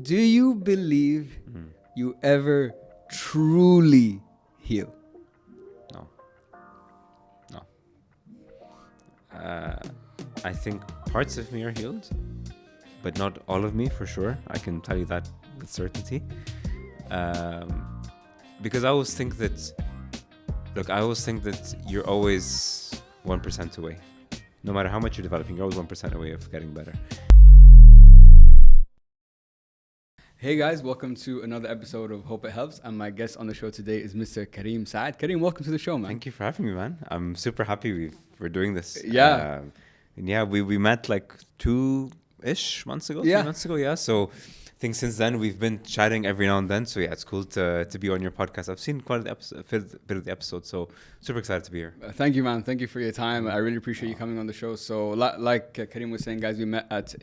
Do you believe you ever truly heal? No. I think parts of me are healed, but not all of me for sure. I can tell you that with certainty. Because I always think that, you're always 1% away. No matter how much you're developing, you're always 1% away of getting better. Hey guys, welcome to another episode of Hope It Helps. And my guest on the show today is Mr. Karim Saad. Karim, welcome to the show, man. Thank you for having me, man. I'm super happy we're doing this. Yeah. We met like 2-ish months ago, 3 months ago. Yeah. So I think since then we've been chatting every now and then. So yeah, it's cool to be on your podcast. I've seen quite a bit of the episode, so super excited to be here. Thank you, man. Thank you for your time. I really appreciate you coming on the show. So like Karim was saying, guys, we met at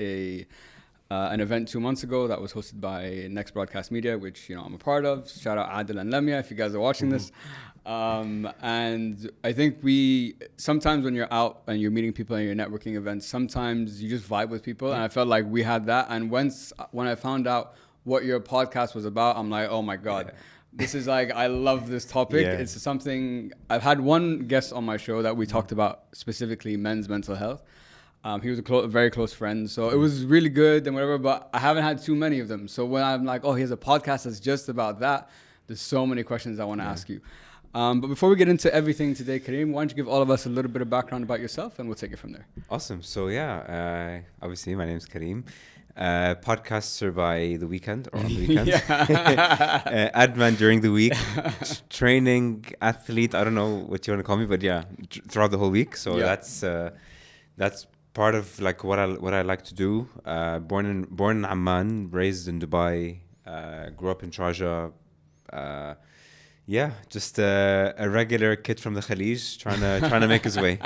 an event 2 months ago that was hosted by Next Broadcast Media, which I'm a part of. Shout out Adil and Lemia if you guys are watching this. And I think sometimes when you're out and you're meeting people in your networking events, sometimes you just vibe with people. And I felt like we had that. And when I found out what your podcast was about, I'm like, oh my God. Yeah. This is like, I love this topic. Yeah. It's something, I've had one guest on my show that we talked about specifically men's mental health. He was a very close friend, so it was really good and whatever, but I haven't had too many of them. So when I'm like, oh, here's a podcast that's just about that, there's so many questions I want to ask you. But before we get into everything today, Karim, why don't you give all of us a little bit of background about yourself and we'll take it from there. Awesome. So obviously my name's Karim. Podcasts are by the weekend or on the weekends. Admin during the week. Training athlete, I don't know what you want to call me, but throughout the whole week. So that's part of like what I like to do. Born in Amman, raised in Dubai, grew up in Sharjah. Just a regular kid from the Khalij trying to make his way.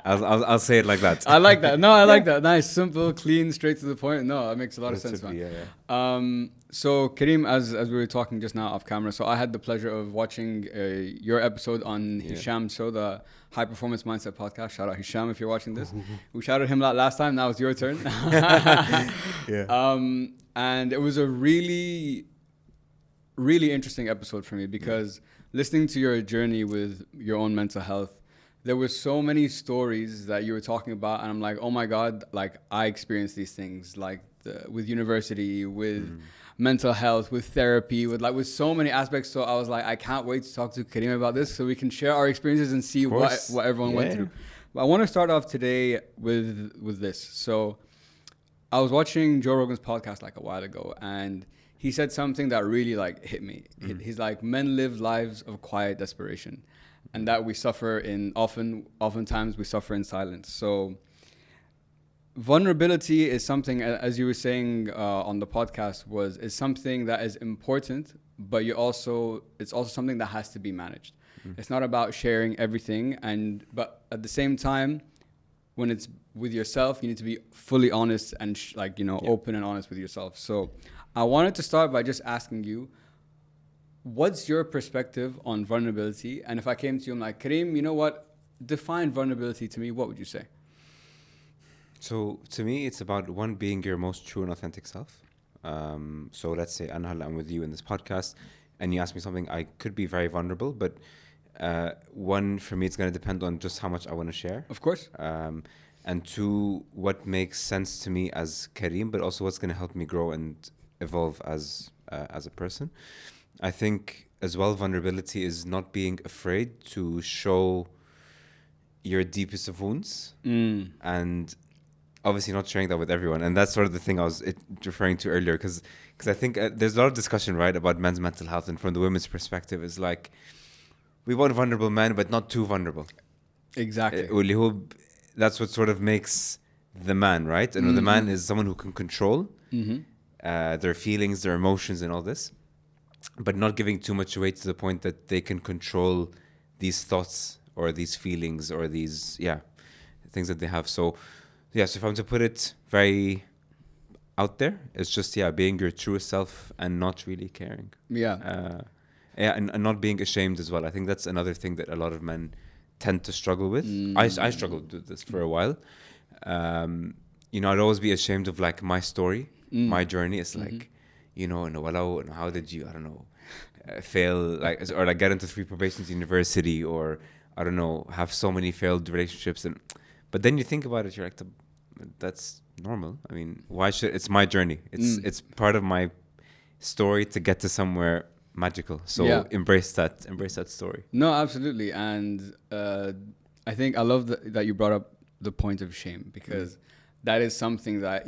I'll say it like that. I like that. No, I like that. Nice, simple, clean, straight to the point. No, that makes a lot of sense, man. So Karim, as we were talking just now off camera, so I had the pleasure of watching your episode on Hisham's show, the High Performance Mindset podcast. Shout out Hisham if you're watching this. We shouted him out last time. Now it's your turn. And it was a really, really interesting episode for me because listening to your journey with your own mental health, there were so many stories that you were talking about, and I'm like, oh my God, like I experienced these things, like with university, with mental health, with therapy, with so many aspects. So I was like, I can't wait to talk to Karim about this so we can share our experiences and see what everyone went through. But I want to start off today with this. So I was watching Joe Rogan's podcast like a while ago, and he said something that really like hit me. He's like, men live lives of quiet desperation, and that we suffer oftentimes we suffer in silence. So vulnerability is something, as you were saying on the podcast, is something that is important, but it's also something that has to be managed. It's not about sharing everything, but at the same time, when it's with yourself, you need to be fully honest and open and honest with yourself. So I wanted to start by just asking you, what's your perspective on vulnerability? And if I came to you, I'm like, Karim, you know what? Define vulnerability to me. What would you say? So to me, it's about one, being your most true and authentic self. So let's say I'm with you in this podcast and you ask me something, I could be very vulnerable, but one, for me, it's going to depend on just how much I want to share. Of course. And two, what makes sense to me as Karim, but also what's going to help me grow and evolve as a person. I think as well, vulnerability is not being afraid to show your deepest of wounds, and obviously not sharing that with everyone. And that's sort of the thing I was referring to earlier, because I think there's a lot of discussion, right, about men's mental health, and from the women's perspective, is like, we want vulnerable men, but not too vulnerable. Exactly. That's what sort of makes the man, right? And the man is someone who can control their feelings, their emotions, and all this, but not giving too much away to the point that they can control these thoughts or these feelings or these things that they have. So if I'm to put it very out there, it's just being your truest self and not really caring. And not being ashamed as well. I think that's another thing that a lot of men tend to struggle with. I struggled with this for a while. I'd always be ashamed of like my story, my journey. It's like, how did you, I don't know, fail, like, or like get into 3 probations university, or I don't know, have so many failed relationships. But then you think about it, you're like, that's normal. I mean, why should, it's my journey. It's part of my story to get to somewhere magical. So embrace that story. No, absolutely. And I think I love that you brought up the point of shame, because that is something that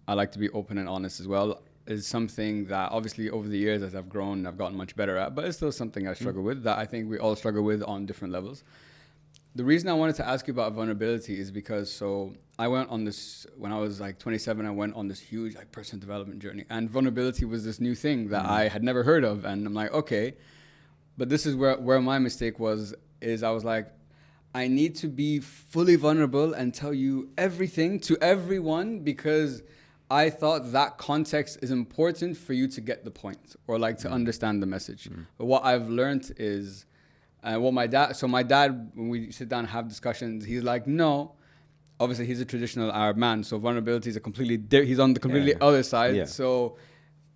I like to be open and honest as well. Is something that obviously over the years, as I've grown, I've gotten much better at, but it's still something I struggle with, that I think we all struggle with on different levels. The reason I wanted to ask you about vulnerability is because I went on this, when I was like 27, I went on this huge like personal development journey, and vulnerability was this new thing that I had never heard of. And I'm like, okay, but this is where my mistake is I was like, I need to be fully vulnerable and tell you everything to everyone, because I thought that context is important for you to get the point, or like to understand the message. But what I've learned is, my dad, when we sit down and have discussions, he's like, no, obviously he's a traditional Arab man, so vulnerability is he's on the completely other side. Yeah. So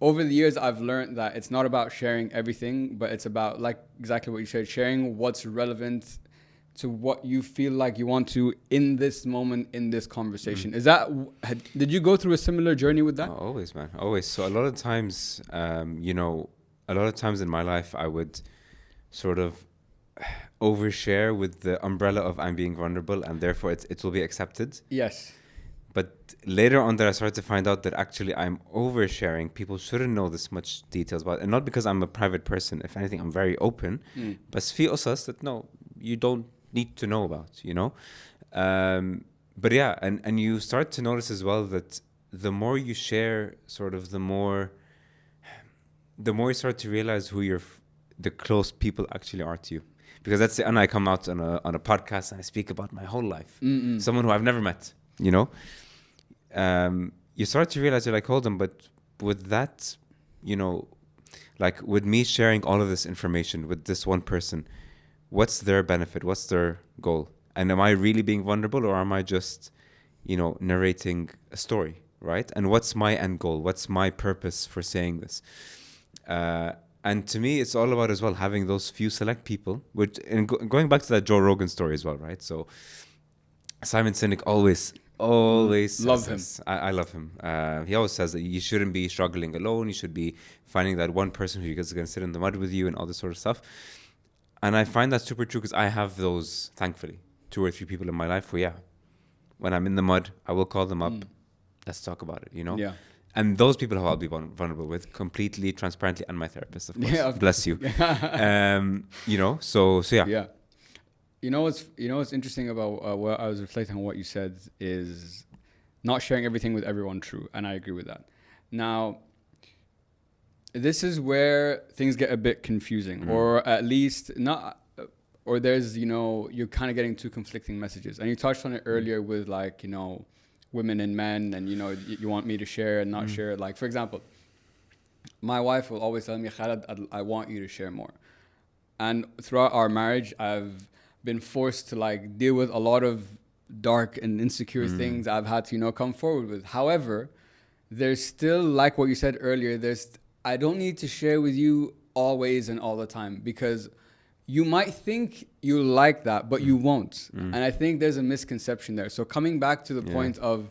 over the years, I've learned that it's not about sharing everything, but it's about, like exactly what you said, sharing what's relevant to what you feel like you want to in this moment, in this conversation. Did you go through a similar journey with that? Oh, always, man, always. So a lot of times, in my life, I would sort of overshare with the umbrella of I'm being vulnerable, and therefore it will be accepted. Yes. But later on, that I started to find out that actually I'm oversharing. People shouldn't know this much details about it. And not because I'm a private person. If anything, I'm very open. But في قصص that no, you don't need to know about, but yeah, and you start to notice as well that the more you share, sort of the more you start to realize who the close people actually are to you. Because that's the, and I come out on a podcast and I speak about my whole life. Someone who I've never met, you start to realize, you're like, hold on, but with that, like with me sharing all of this information with this one person, what's their benefit? What's their goal? And am I really being vulnerable, or am I just, narrating a story, right? And what's my end goal? What's my purpose for saying this? And to me, it's all about as well having those few select people, which, and going back to that Joe Rogan story as well, right? So Simon Sinek always love him. I love him. He always says that you shouldn't be struggling alone. You should be finding that one person who is going to sit in the mud with you and all this sort of stuff. And I find that super true, because I have those, thankfully, 2 or 3 people in my life where, when I'm in the mud, I will call them up. Let's talk about it, Yeah. And those people who I'll be vulnerable with, completely transparently, and my therapist, of course. Yeah, bless you. So yeah. Yeah. What's interesting about what I was reflecting on what you said is not sharing everything with everyone, true, and I agree with that. Now, this is where things get a bit confusing, or at least not, or there's, you're kind of getting 2 conflicting messages. And you touched on it earlier with like, women and men, and, you want me to share and not share. Like, for example, my wife will always tell me, Khaled, I want you to share more. And throughout our marriage, I've been forced to like deal with a lot of dark and insecure things I've had to, come forward with. However, there's still, like what you said earlier, I don't need to share with you always and all the time, because you might think you like that, but you won't. And I think there's a misconception there. So coming back to the point of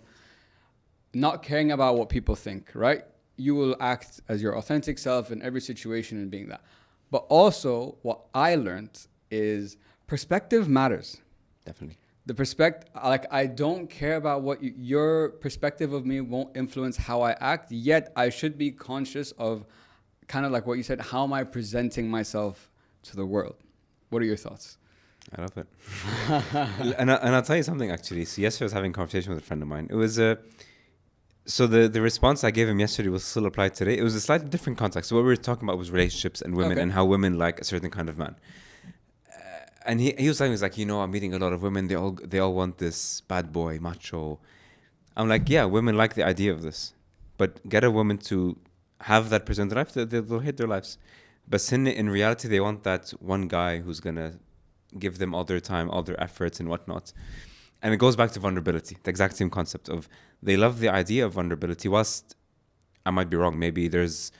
not caring about what people think, right? You will act as your authentic self in every situation and being that. But also what I learned is perspective matters. Definitely. The perspective, like, I don't care about what your perspective of me won't influence how I act, yet I should be conscious of kind of like what you said, how am I presenting myself to the world? What are your thoughts? I love it. and I'll tell you something, actually. So yesterday I was having a conversation with a friend of mine. It was so the response I gave him yesterday will still apply today. It was a slightly different context. So what we were talking about was relationships and women, and how women like a certain kind of man. And he was saying, like, I'm meeting a lot of women. They all want this bad boy, macho. I'm like, yeah, women like the idea of this. But get a woman to have that present life, they'll hate their lives. But in reality, they want that one guy who's going to give them all their time, all their efforts and whatnot. And it goes back to vulnerability, the exact same concept of they love the idea of vulnerability, whilst I might be wrong. Maybe there's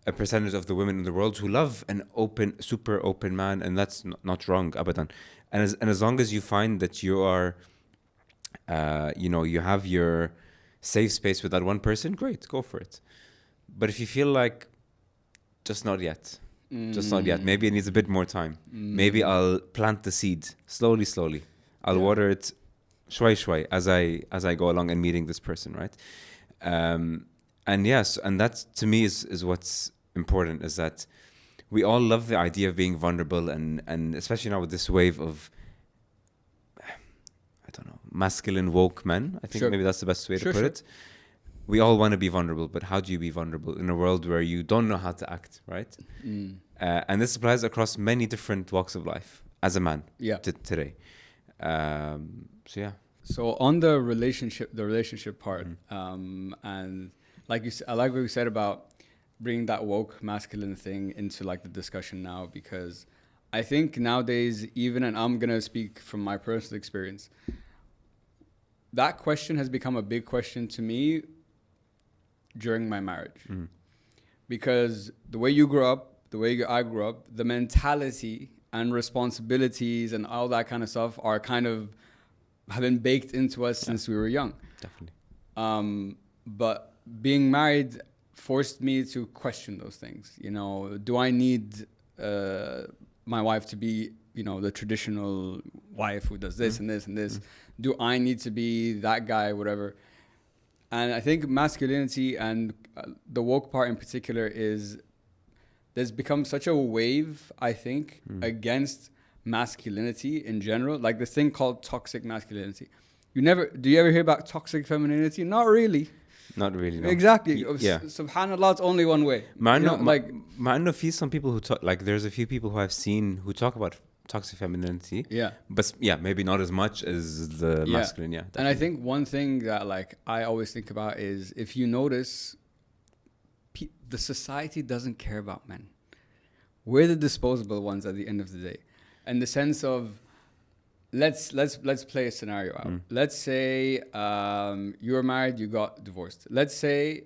a percentage of the women in the world who love an open, super open man, and that's not wrong, abadan. And as long as you find that you are, you have your safe space with that one person, great, go for it. But if you feel like just not yet, maybe it needs a bit more time. Maybe I'll plant the seed slowly. I'll water it shway as I go along and meeting this person, right? And yes, and that to me is what's important, is that we all love the idea of being vulnerable, and especially now with this wave of, I don't know, masculine woke men. I think maybe that's the best way to put it. We all want to be vulnerable, but how do you be vulnerable in a world where you don't know how to act, right? And this applies across many different walks of life as a man today. So on the relationship part, and like I like what you said about bringing that woke masculine thing into like the discussion now, because I think nowadays, even, and I'm gonna speak from my personal experience, that question has become a big question to me during my marriage. Because the way you grew up, the way I grew up, the mentality and responsibilities and all that kind of stuff are kind of have been baked into us since we were young. Definitely. But being married forced me to question those things. You know, do I need my wife to be, you know, the traditional wife who does this and this and this? Do I need to be that guy, whatever? And I think masculinity and the woke part in particular there's become such a wave, I think, against masculinity in general. Like this thing called toxic masculinity. Do you ever hear about toxic femininity? Not really. Not really, no. Exactly. Yeah. Subhanallah, it's only one way. Some people who talk, like there's a few people who I've seen who talk about toxic femininity. Yeah. But maybe not as much as the masculine. Yeah. Definitely. And I think one thing that like I always think about is, if you notice, the society doesn't care about men. We're the disposable ones at the end of the day. In the sense of, let's play a scenario out. Let's say you were married, you got divorced. Let's say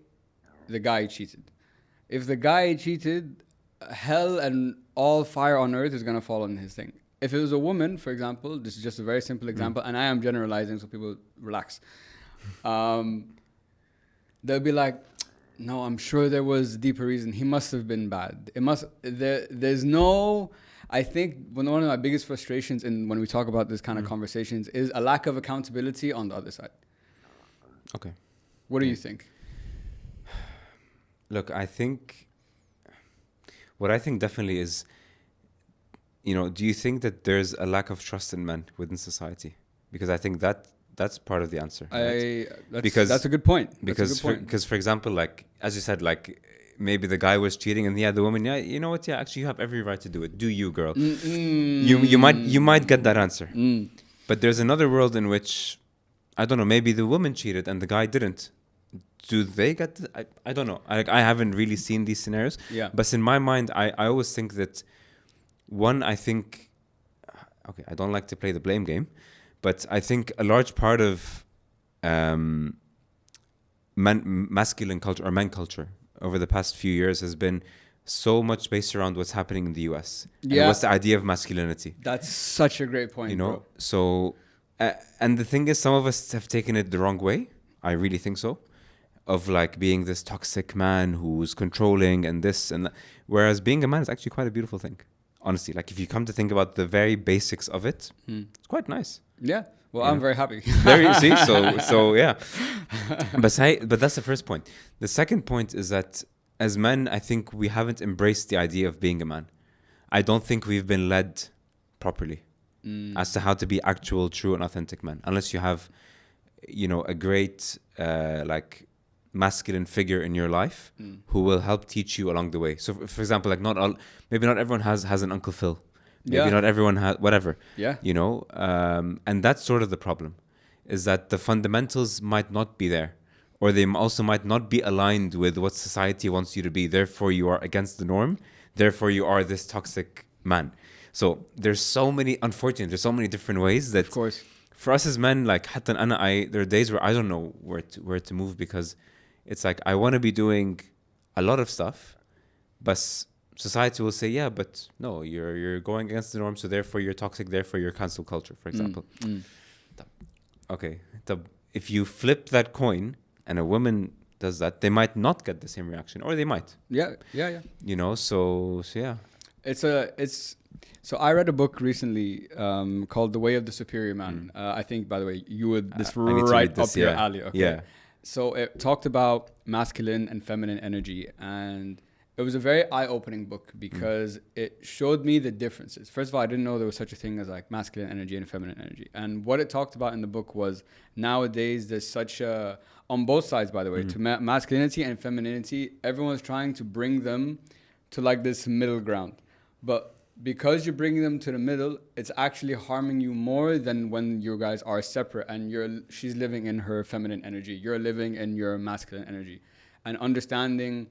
the guy cheated. If the guy cheated, hell and all fire on earth is going to fall on his thing. If it was a woman, for example, this is just a very simple example, and I am generalizing, so people relax. They'll be like, no, I'm sure there was a deeper reason. He must have been bad. There's no... I think one of my biggest frustrations when we talk about this kind of conversations is a lack of accountability on the other side. Okay. What do you think? Look, what I think definitely is, do you think that there's a lack of trust in men within society? Because I think that's part of the answer. Right? That's a good point. Because, for example, like, as you said, like, maybe the guy was cheating and the woman, you know what? Yeah, actually, you have every right to do it. Do you, girl? You might get that answer. But there's another world in which, I don't know, maybe the woman cheated and the guy didn't. Do they get? I don't know. I haven't really seen these scenarios. Yeah. But in my mind, I always think that I don't like to play the blame game, but I think a large part of masculine culture or men culture over the past few years has been so much based around what's happening in the US. Yeah. And what's the idea of masculinity? That's such a great point, bro. So, and the thing is, some of us have taken it the wrong way. I really think so. Of like being this toxic man who's controlling and this and that. Whereas being a man is actually quite a beautiful thing. Honestly, like if you come to think about the very basics of it, it's quite nice. Yeah. Well, I'm very happy. See, so yeah. But that's the first point. The second point is that as men, I think we haven't embraced the idea of being a man. I don't think we've been led properly as to how to be actual, true, and authentic men. Unless you have, a great masculine figure in your life who will help teach you along the way. So, for example, like maybe not everyone has an Uncle Phil. Maybe not everyone has whatever. Yeah. And that's sort of the problem, is that the fundamentals might not be there, or they also might not be aligned with what society wants you to be. Therefore, you are against the norm. Therefore, you are this toxic man. So there's so many different ways that, of course, for us as men, like there are days where I don't know where to move, because it's like, I want to be doing a lot of stuff, but society will say, yeah, but no, you're going against the norm, so therefore you're toxic, therefore you're cancel culture, for example. Okay, if you flip that coin and a woman does that, they might not get the same reaction, or they might. Yeah. You know, so yeah. So I read a book recently called The Way of the Superior Man. I think, by the way, you would this I need to right read this, up your alley. Okay. Yeah. So it talked about masculine and feminine energy, and it was a very eye-opening book because it showed me the differences. First of all, I didn't know there was such a thing as like masculine energy and feminine energy. And what it talked about in the book was nowadays there's such a, on both sides, by the way, to masculinity and femininity, everyone's trying to bring them to like this middle ground. But because you're bringing them to the middle, it's actually harming you more than when you guys are separate and she's living in her feminine energy, you're living in your masculine energy. And understanding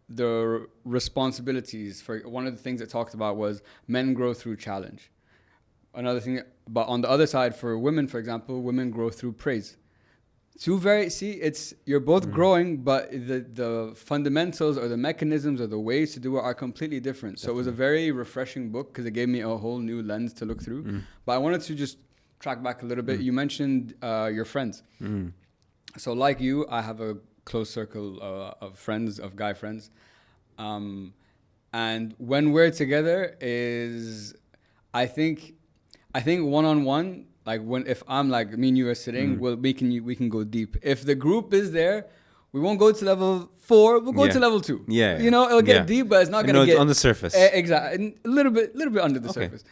the responsibilities. For one of the things it talked about was men grow through challenge. Another thing, but on the other side, for women, for example, women grow through praise. You're both growing, but the fundamentals or the mechanisms or the ways to do it are completely different. Definitely. So it was a very refreshing book because it gave me a whole new lens to look through. But I wanted to just track back a little bit. You mentioned your friends. So like you, I have a close circle of friends, of guy friends. And when we're together I think one-on-one, like if I'm like, me and you are sitting, we can go deep. If the group is there, we won't go to level 4, we'll go to level 2. Yeah. You know, it'll get deep, but it's not going to get on the surface. Exactly. A little bit under the surface.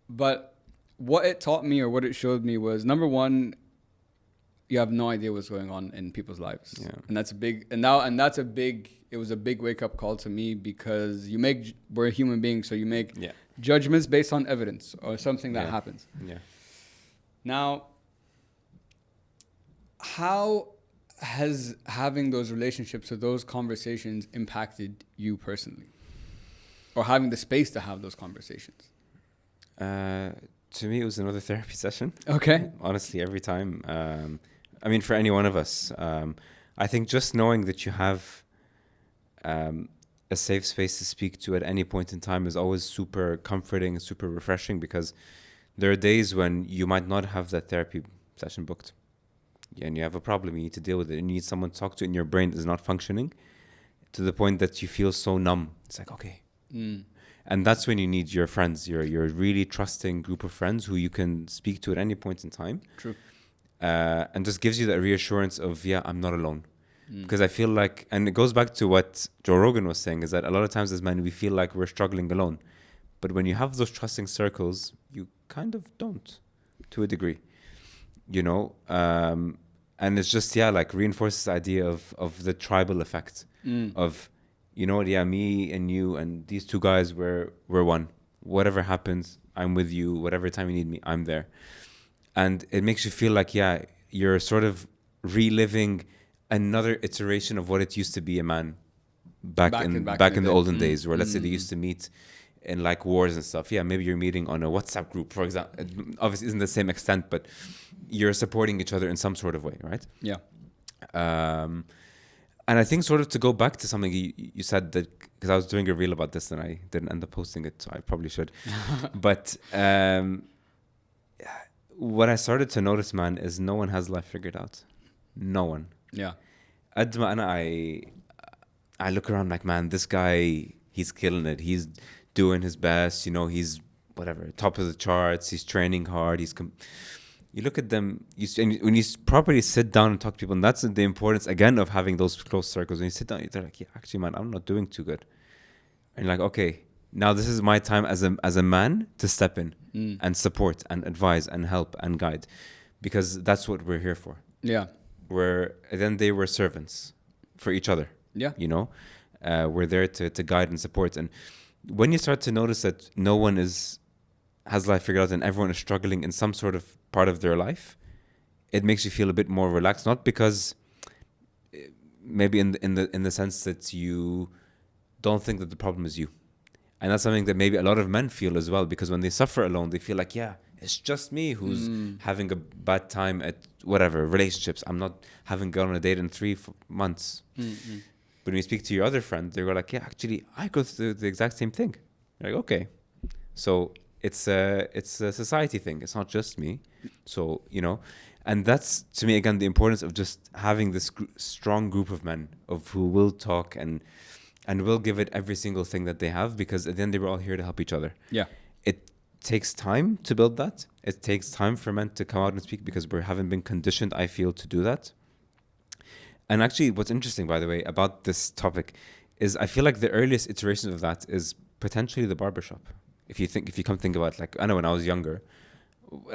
But what it taught me or what it showed me was, number one, you have no idea what's going on in people's lives. Yeah. And that's it was a big wake up call to me because we're human beings, so you make judgments based on evidence or something that happens. Yeah. Now, how has having those relationships or those conversations impacted you personally? Or having the space to have those conversations? To me, it was another therapy session. Okay. Honestly, every time. I mean, for any one of us, I think just knowing that you have a safe space to speak to at any point in time is always super comforting and super refreshing, because there are days when you might not have that therapy session booked. And you have a problem, you need to deal with it, and you need someone to talk to, and your brain is not functioning to the point that you feel so numb. It's like, okay. And that's when you need your friends, your really trusting group of friends who you can speak to at any point in time. True. And just gives you that reassurance of, I'm not alone. Because I feel like, and it goes back to what Joe Rogan was saying, is that a lot of times as men, we feel like we're struggling alone. But when you have those trusting circles, you kind of don't, to a degree, you know? And it's just, like reinforces the idea of the tribal effect of, you know what, me and you and these two guys, we're one. Whatever happens, I'm with you. Whatever time you need me, I'm there. And it makes you feel like, you're sort of reliving another iteration of what it used to be a man back in the olden days, where let's say they used to meet in like wars and stuff. Maybe you're meeting on a WhatsApp group, for example. It obviously isn't the same extent, but you're supporting each other in some sort of way, right? Yeah. And I think sort of to go back to something you said, that because I was doing a reel about this and I didn't end up posting it, so I probably should. But what I started to notice, man, is no one has life figured out. No one. Yeah. I look around like, man, this guy, he's killing it. He's doing his best. You know, he's whatever, top of the charts. He's training hard. You look at them, when you properly sit down and talk to people, and that's the importance, again, of having those close circles. When you sit down, they're like, actually, man, I'm not doing too good. And you're like, okay, now this is my time as a man to step in and support and advise and help and guide, because that's what we're here for. Yeah. Then they were servants for each other. Yeah. You know, we're there to guide and support. And when you start to notice that no one has life figured out and everyone is struggling in some sort of part of their life, it makes you feel a bit more relaxed. Not because maybe in the sense that you don't think that the problem is you. And that's something that maybe a lot of men feel as well, because when they suffer alone, they feel like, it's just me who's having a bad time at whatever relationships. I'm not having gone on a date in 3 months. Mm-hmm. But when you speak to your other friend, they go like, yeah, actually, I go through the exact same thing. You're like, okay. So it's a society thing. It's not just me. So, you know, and that's, to me, again, the importance of just having this strong group of men of who will talk and will give it every single thing that they have, because at the end, they were all here to help each other. Yeah. It takes time to build that. It takes time for men to come out and speak, because we haven't been conditioned, I feel, to do that. And actually, what's interesting, by the way, about this topic is I feel like the earliest iteration of that is potentially the barbershop. If you come think about it, like, I know when I was younger,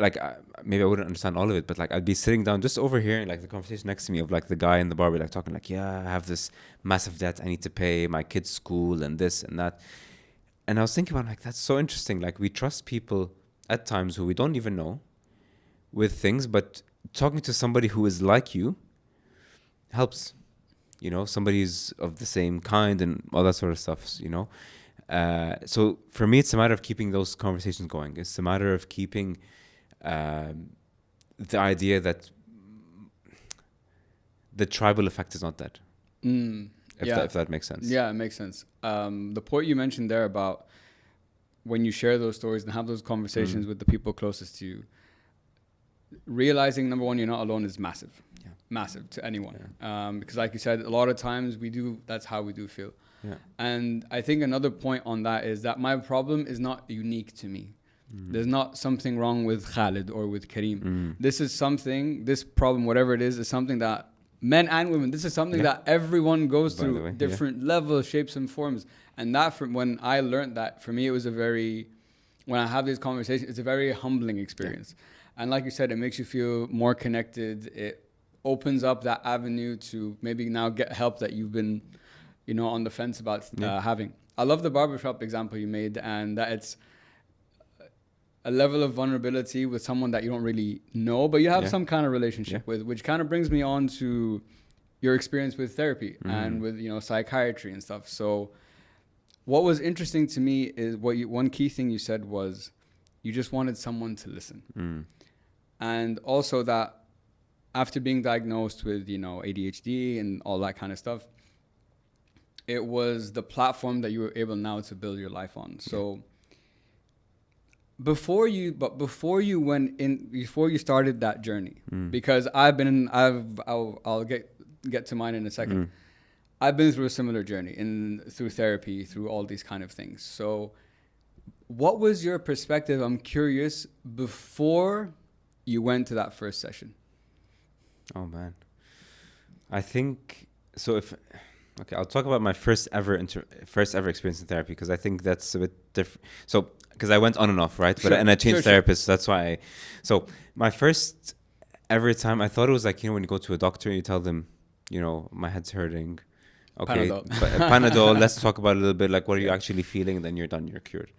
like maybe I wouldn't understand all of it, but like I'd be sitting down just overhearing like the conversation next to me of like the guy and the barber like talking like, yeah, I have this massive debt I need to pay, my kid's school and this and that. And I was thinking about like, that's so interesting. Like we trust people at times who we don't even know with things, but talking to somebody who is like you helps, you know, somebody's of the same kind and all that sort of stuff, you know. So for me, it's a matter of keeping those conversations going. It's a matter of keeping the idea that the tribal effect is not dead. If that makes sense. Yeah, it makes sense. The point you mentioned there about when you share those stories and have those conversations with the people closest to you, realizing, number one, you're not alone is massive. Yeah. Massive to anyone. Yeah. Because like you said, a lot of times that's how we do feel. Yeah. And I think another point on that is that my problem is not unique to me. There's not something wrong with Khalid or with Karim. This problem, whatever it is something that men and women, this is something that everyone goes through, different levels, shapes and forms. And that, when I learned that, for me, it was when I have these conversations, it's a very humbling experience. Yeah. And like you said, it makes you feel more connected. It opens up that avenue to maybe now get help that you've been, you know, on the fence about having. I love the barbershop example you made, and that it's a level of vulnerability with someone that you don't really know, but you have some kind of relationship with, which kind of brings me on to your experience with therapy and with, you know, psychiatry and stuff. So what was interesting to me is one key thing you said was you just wanted someone to listen. And also that after being diagnosed with, you know, ADHD and all that kind of stuff, it was the platform that you were able now to build your life on. So before you started that journey, because I'll get to mine in a second. I've been through a similar journey through therapy, through all these kind of things. So what was your perspective? I'm curious, before you went to that first session. Oh man. I think so. I'll talk about my first ever experience in therapy, because I think that's a bit different. So, because I went on and off, right? Sure, and I changed therapists. Sure. That's why. So my first ever time, I thought it was like, you know, when you go to a doctor, you tell them, you know, my head's hurting. Okay, Panadol. Let's talk about it a little bit. Like, what are you actually feeling? And then you're done. You're cured.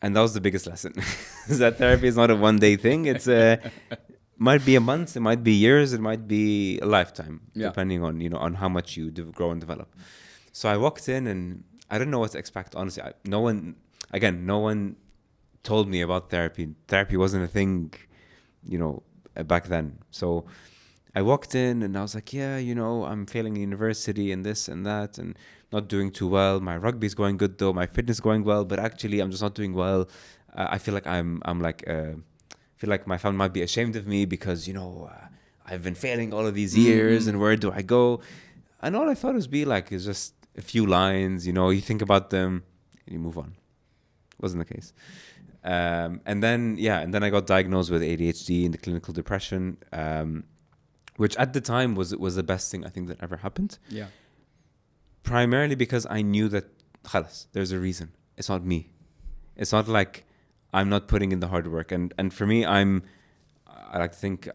And that was the biggest lesson. Is that therapy is not a one-day thing. It's might be a month, it might be years, it might be a lifetime, depending on, you know, on how much you grow and develop. So I walked in and I didn't know what to expect. Honestly, no one told me about therapy. Therapy wasn't a thing, you know, back then. So I walked in and I was like, yeah, you know, I'm failing university and this and that and not doing too well. My rugby's going good though. My fitness is going well, but actually I'm just not doing well. I feel like I feel like my family might be ashamed of me because, you know, I've been failing all of these years and where do I go? And all I thought was is just a few lines, you know, you think about them and you move on. Wasn't the case. And then I got diagnosed with ADHD and the clinical depression, which at the time was the best thing I think that ever happened. Yeah. Primarily because I knew that khalas, there's a reason. It's not me. It's not like I'm not putting in the hard work. And for me, I like to think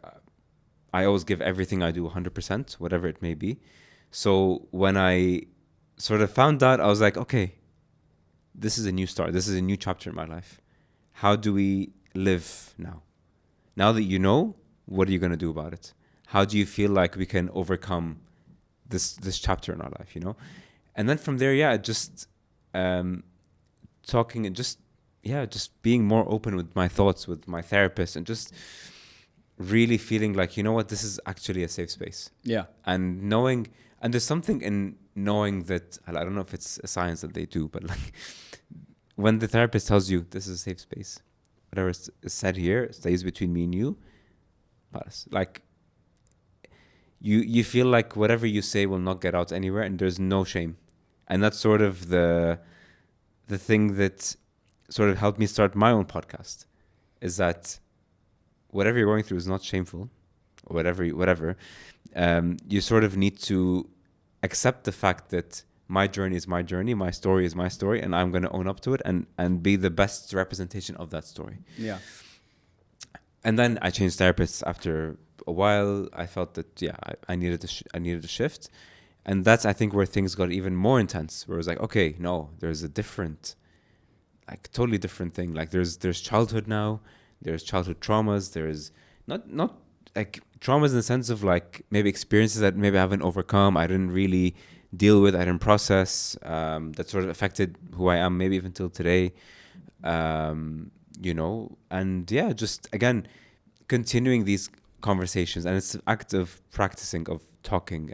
I always give everything I do 100%, whatever it may be. So when I sort of found that, I was like, okay, this is a new start. This is a new chapter in my life. How do we live now? Now that you know, what are you going to do about it? How do you feel like we can overcome this chapter in our life, you know? And then from there, just talking and just, just being more open with my thoughts with my therapist, and just really feeling like, you know what, this is actually a safe space. Yeah. And knowing, and there's something in knowing that, I don't know if it's a science that they do, but like when the therapist tells you this is a safe space, whatever is said here stays between me and you, but like you feel like whatever you say will not get out anywhere, and there's no shame. And that's sort of the thing that sort of helped me start my own podcast, is that whatever you're going through is not shameful, or whatever. You sort of need to accept the fact that my journey is my journey, my story is my story, and I'm going to own up to it and be the best representation of that story. Yeah. And then I changed therapists after a while. I felt that, I needed a shift. And that's, I think, where things got even more intense, where it was like, okay, no, there's a different, like totally different thing. Like there's childhood now, there's childhood traumas, there's not like traumas in the sense of like maybe experiences that maybe I haven't overcome, I didn't really deal with, I didn't process, that sort of affected who I am maybe even till today, you know. And yeah, just again, continuing these conversations, and it's an act of practicing, of talking,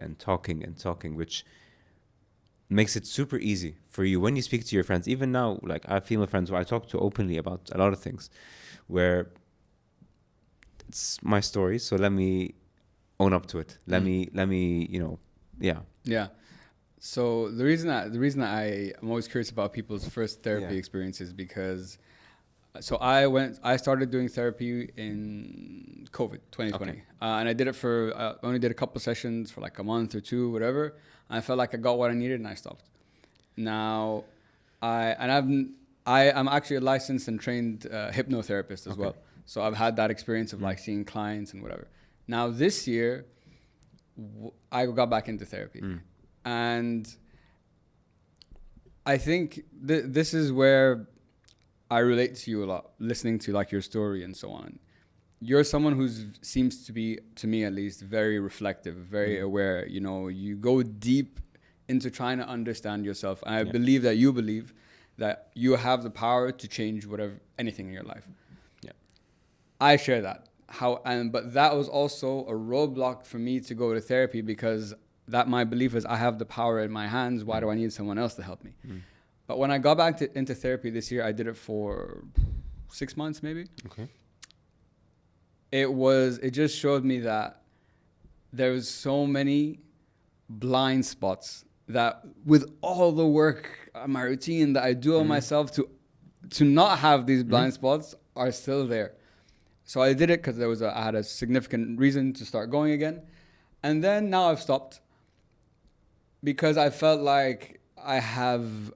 which makes it super easy for you when you speak to your friends. Even now, like I have female friends who I talk to openly about a lot of things, where it's my story, so let me own up to it. Let me, you know, Yeah. So the reason that I'm always curious about people's first therapy experiences, because I started doing therapy in COVID 2020. Okay. And I did it I only did a couple of sessions for like a month or two, whatever. And I felt like I got what I needed, and I stopped. Now, I'm actually a licensed and trained hypnotherapist as well. So I've had that experience of like seeing clients and whatever. Now this year, I got back into therapy. And I think this is where I relate to you a lot, listening to like your story and so on. You're someone who seems to be, to me at least, very reflective, very aware. You know, you go deep into trying to understand yourself. And I believe that you believe that you have the power to change anything in your life. Yeah, I share that. But that was also a roadblock for me to go to therapy, because that my belief is I have the power in my hands. Why do I need someone else to help me? But when I got back into therapy this year, I did it for 6 months maybe. Okay. It just showed me that there was so many blind spots that with all the work, my routine that I do on myself to not have these blind spots are still there. So I did it because I had a significant reason to start going again. And then now I've stopped because I felt like I have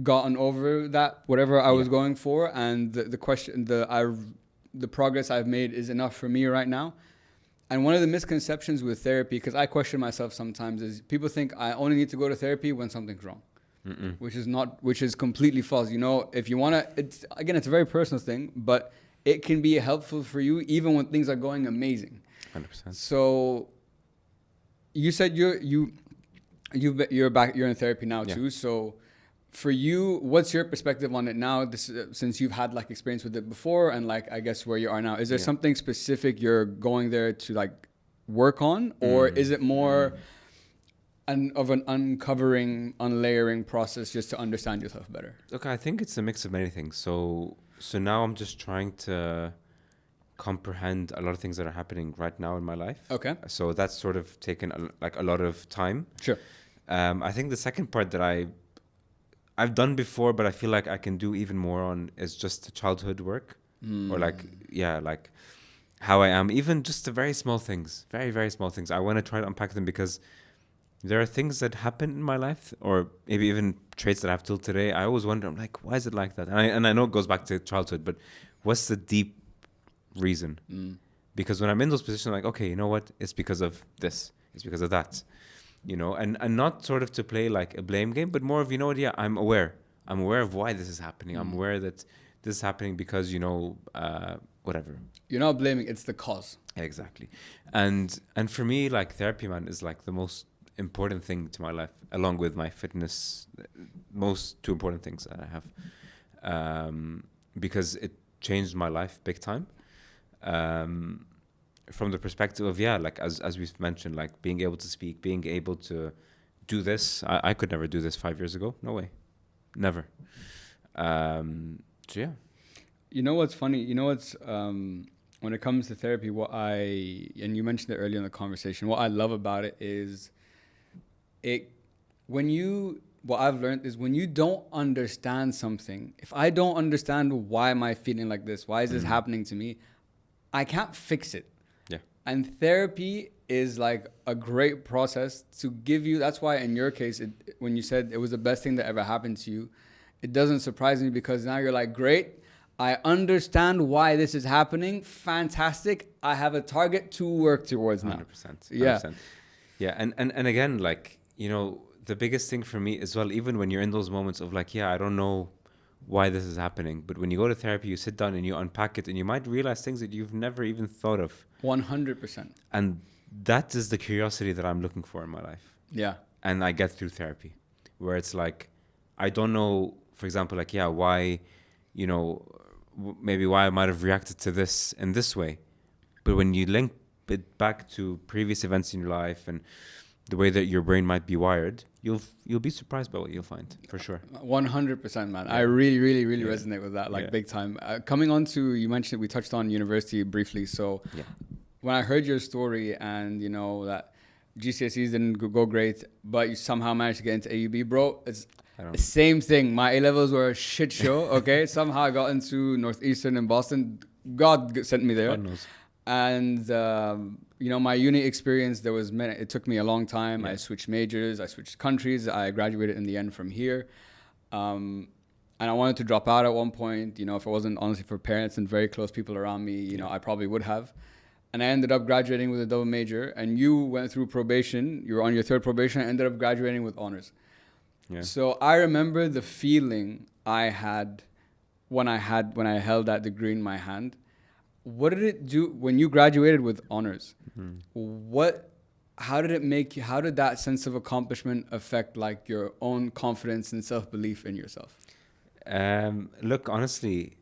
gotten over that, whatever I was going for, and the progress I've made is enough for me right now. And one of the misconceptions with therapy, because I question myself sometimes, is people think I only need to go to therapy when something's wrong, which is completely false. You know, if you want to, it's a very personal thing, but it can be helpful for you even when things are going amazing. 100%. So you said you're in therapy now too. So for you, what's your perspective on it now? Since you've had like experience with it before, and like I guess where you are now, is there something specific you're going there to like work on, or is it more of an uncovering, unlayering process just to understand yourself better? Look, I think it's a mix of many things. So now I'm just trying to comprehend a lot of things that are happening right now in my life. Okay. So that's sort of taken a lot of time. Sure. I think the second part that I've done before, but I feel like I can do even more on, is just the childhood work, or like how I am, even just the very small things, very, very small things. I want to try to unpack them, because there are things that happen in my life, or maybe even traits that I have till today. I always wonder, I'm like, why is it like that? And I know it goes back to childhood, but what's the deep reason? Because when I'm in those positions, I'm like, okay, you know what? It's because of this. It's because of that. You know, and not sort of to play like a blame game, but more of, you know what, I'm aware of why this is happening. I'm aware that this is happening because, you know, whatever. You're not blaming, it's the cause. Exactly. And for me, like, therapy, man, is like the most important thing to my life, along with my fitness, most two important things that I have. because it changed my life big time. From the perspective of, like as we've mentioned, like being able to speak, being able to do this. I could never do this 5 years ago. No way. Never. So yeah. You know what's funny? You know what's when it comes to therapy, and you mentioned it earlier in the conversation, what I love about it is what I've learned is when you don't understand something, if I don't understand why am I feeling like this, why is this happening to me, I can't fix it. Yeah. And therapy is like a great process to give you. That's why in your case, when you said it was the best thing that ever happened to you, it doesn't surprise me, because now you're like, great, I understand why this is happening. Fantastic. I have a target to work towards now. 100%. Yeah. Yeah. And again, like, you know, the biggest thing for me as well, even when you're in those moments of like, I don't know why this is happening. But when you go to therapy, you sit down and you unpack it, and you might realize things that you've never even thought of. 100%. And that is the curiosity that I'm looking for in my life. Yeah. And I get through therapy, where it's like, I don't know, for example, like, why, you know, maybe why I might have reacted to this in this way. But when you link it back to previous events in your life and the way that your brain might be wired, you'll be surprised by what you'll find, for sure. 100%, man. Yeah. I really resonate with that, like big time. Coming on to, you mentioned, we touched on university briefly. So when I heard your story and, you know, that GCSEs didn't go great, but you somehow managed to get into AUB, bro, it's the same thing. My A-levels were a shit show, okay? Somehow I got into Northeastern in Boston. God sent me there. God knows. And, you know, my uni experience, it took me a long time. Yeah. I switched majors, I switched countries. I graduated in the end from here. And I wanted to drop out at one point. You know, if it wasn't honestly for parents and very close people around me, you know, I probably would have. And I ended up graduating with a double major. And you went through probation. You were on your third probation. I ended up graduating with honors. Yeah. So I remember the feeling I had when I held that degree in my hand. What did it do when you graduated with honors? How did it make you, how did that sense of accomplishment affect like your own confidence and self-belief in yourself? Look, honestly,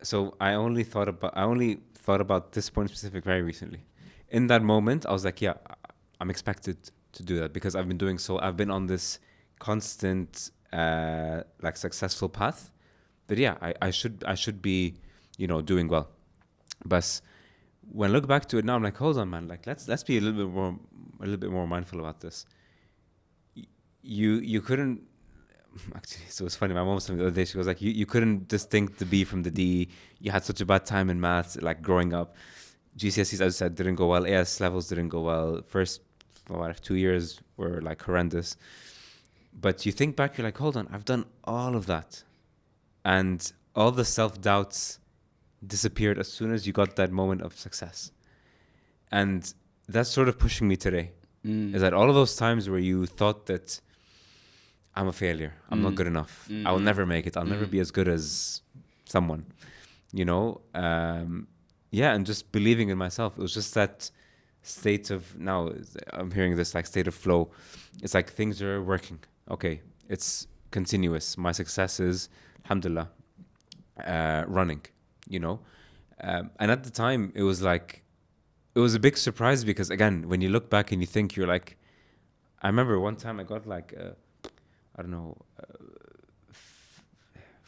so I only thought about this point specific very recently. In that moment, I was like, I'm expected to do that, because I've been on this constant like successful path that I should be, you know, doing well. But when I look back to it now, I'm like, hold on, man, like let's be a little bit more mindful about this. You couldn't actually, so it's funny, my mom was telling me the other day, she was like, you couldn't distinct the B from the D. You had such a bad time in maths, like growing up. GCSEs, as I said, didn't go well. AS levels didn't go well. First 2 years were like horrendous. But you think back, you're like, hold on, I've done all of that. And all the self-doubts disappeared as soon as you got that moment of success. And that's sort of pushing me today. Is that all of those times where you thought that I'm a failure, I'm not good enough, I will never make it, I'll never be as good as someone, you know? And just believing in myself. It was just that state of, now I'm hearing this like state of flow. It's like things are working. Okay, it's continuous. My success is, alhamdulillah, running, you know? And at the time, it was a big surprise, because again, when you look back and you think, you're like, I remember one time I got like,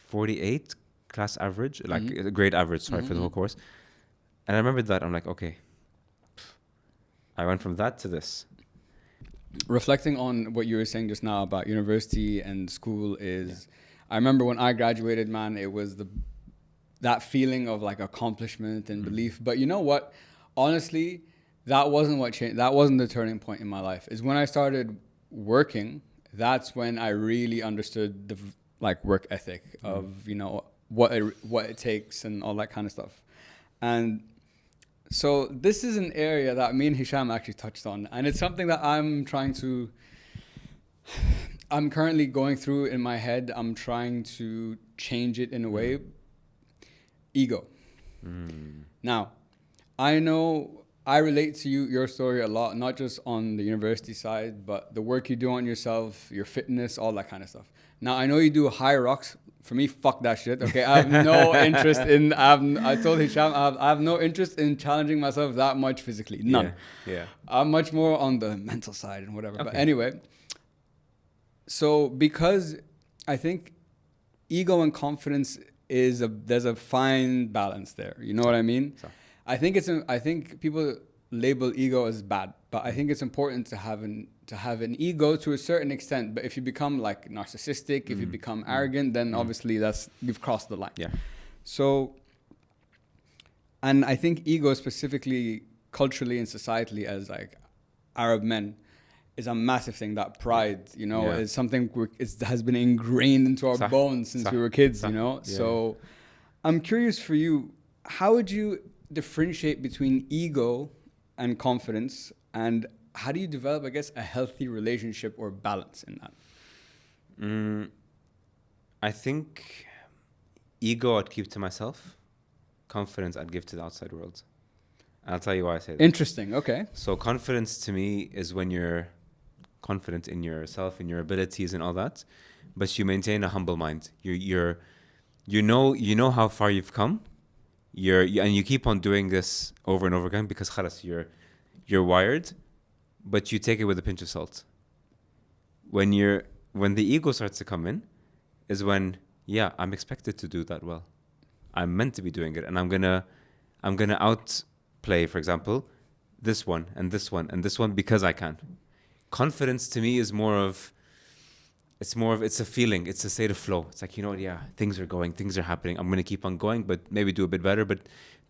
48 class average, like a grade average, for the whole course. And I remember that, I'm like, okay, I went from that to this. Reflecting on what you were saying just now about university and school is, I remember when I graduated, man, it was that feeling of like accomplishment and belief. But you know what? Honestly, that wasn't what changed. That wasn't the turning point in my life. Is when I started working. That's when I really understood the like work ethic of, you know, what it takes and all that kind of stuff. And so this is an area that me and Hisham actually touched on, and it's something that I'm currently going through in my head. I'm trying to change it in a way. Ego. Now, I know I relate to your story a lot, not just on the university side, but the work you do on yourself, your fitness, all that kind of stuff. Now, I know you do high rocks. For me, fuck that shit. Okay, I have no interest in. I told Hisham, I have no interest in challenging myself that much physically. None. Yeah. I'm much more on the mental side and whatever. Okay. But anyway, so because I think ego and confidence there's a fine balance there. You know what I mean? So. I think people label ego as bad, but I think it's important to have an ego to a certain extent. But if you become like narcissistic, if you become arrogant, then obviously you've crossed the line. Yeah. So, and I think ego specifically culturally and societally as like Arab men is a massive thing. That pride, is something it has been ingrained into our bones since we were kids, Yeah. So I'm curious for you, how would you differentiate between ego and confidence, and how do you develop, I guess, a healthy relationship or balance in that? I think ego I'd keep to myself. Confidence I'd give to the outside world. And I'll tell you why I say that. Interesting. Okay. So confidence to me is when you're confident in yourself, in your abilities and all that, but you maintain a humble mind. You know how far you've come. And you keep on doing this over and over again because khalas, you're wired, but you take it with a pinch of salt. When the ego starts to come in is when, I'm expected to do that well. I'm meant to be doing it, and I'm gonna outplay, for example, this one and this one and this one because I can. Confidence to me is it's a feeling, it's a state of flow. It's like, things are going, things are happening. I'm going to keep on going, but maybe do a bit better. But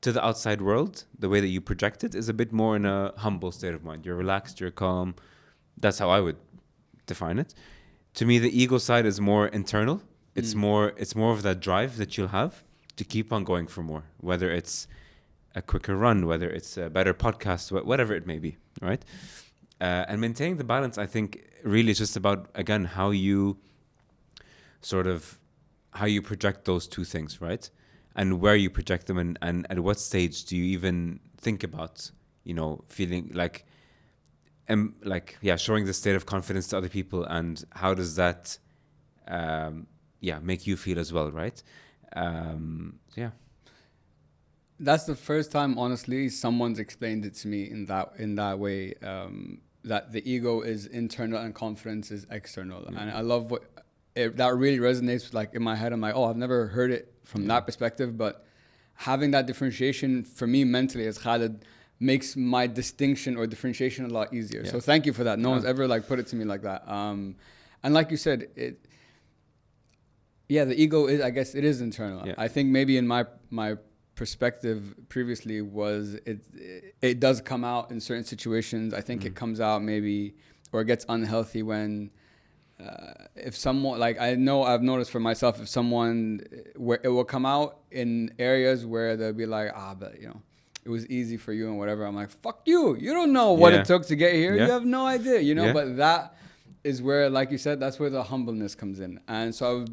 to the outside world, the way that you project it is a bit more in a humble state of mind. You're relaxed, you're calm. That's how I would define it. To me, the ego side is more internal. It's more of that drive that you'll have to keep on going for more, whether it's a quicker run, whether it's a better podcast, whatever it may be, right? And maintaining the balance, I think, really is just about, again, how you project those two things, right? And where you project them, and at what stage do you even think about, feeling like, showing the state of confidence to other people, and how does that, make you feel as well, right? That's the first time, honestly, someone's explained it to me in that way. That the ego is internal and confidence is external, and I love that really resonates with, like, in my head. I'm like, I've never heard it from that perspective, but having that differentiation for me mentally as Khalid makes my distinction or differentiation a lot easier. Yeah. So thank you for that. No one's ever put it to me like that. And like you said, the ego is, I guess, it is internal. Yeah. I think maybe in my perspective previously was it does come out in certain situations. I think it comes out maybe, or it gets unhealthy when if someone, like, I know I've noticed for myself, if someone, where it will come out in areas where they'll be like, but it was easy for you and whatever. I'm like, fuck you don't know what it took to get here. You have no idea, but that is where, like you said, that's where the humbleness comes in. And so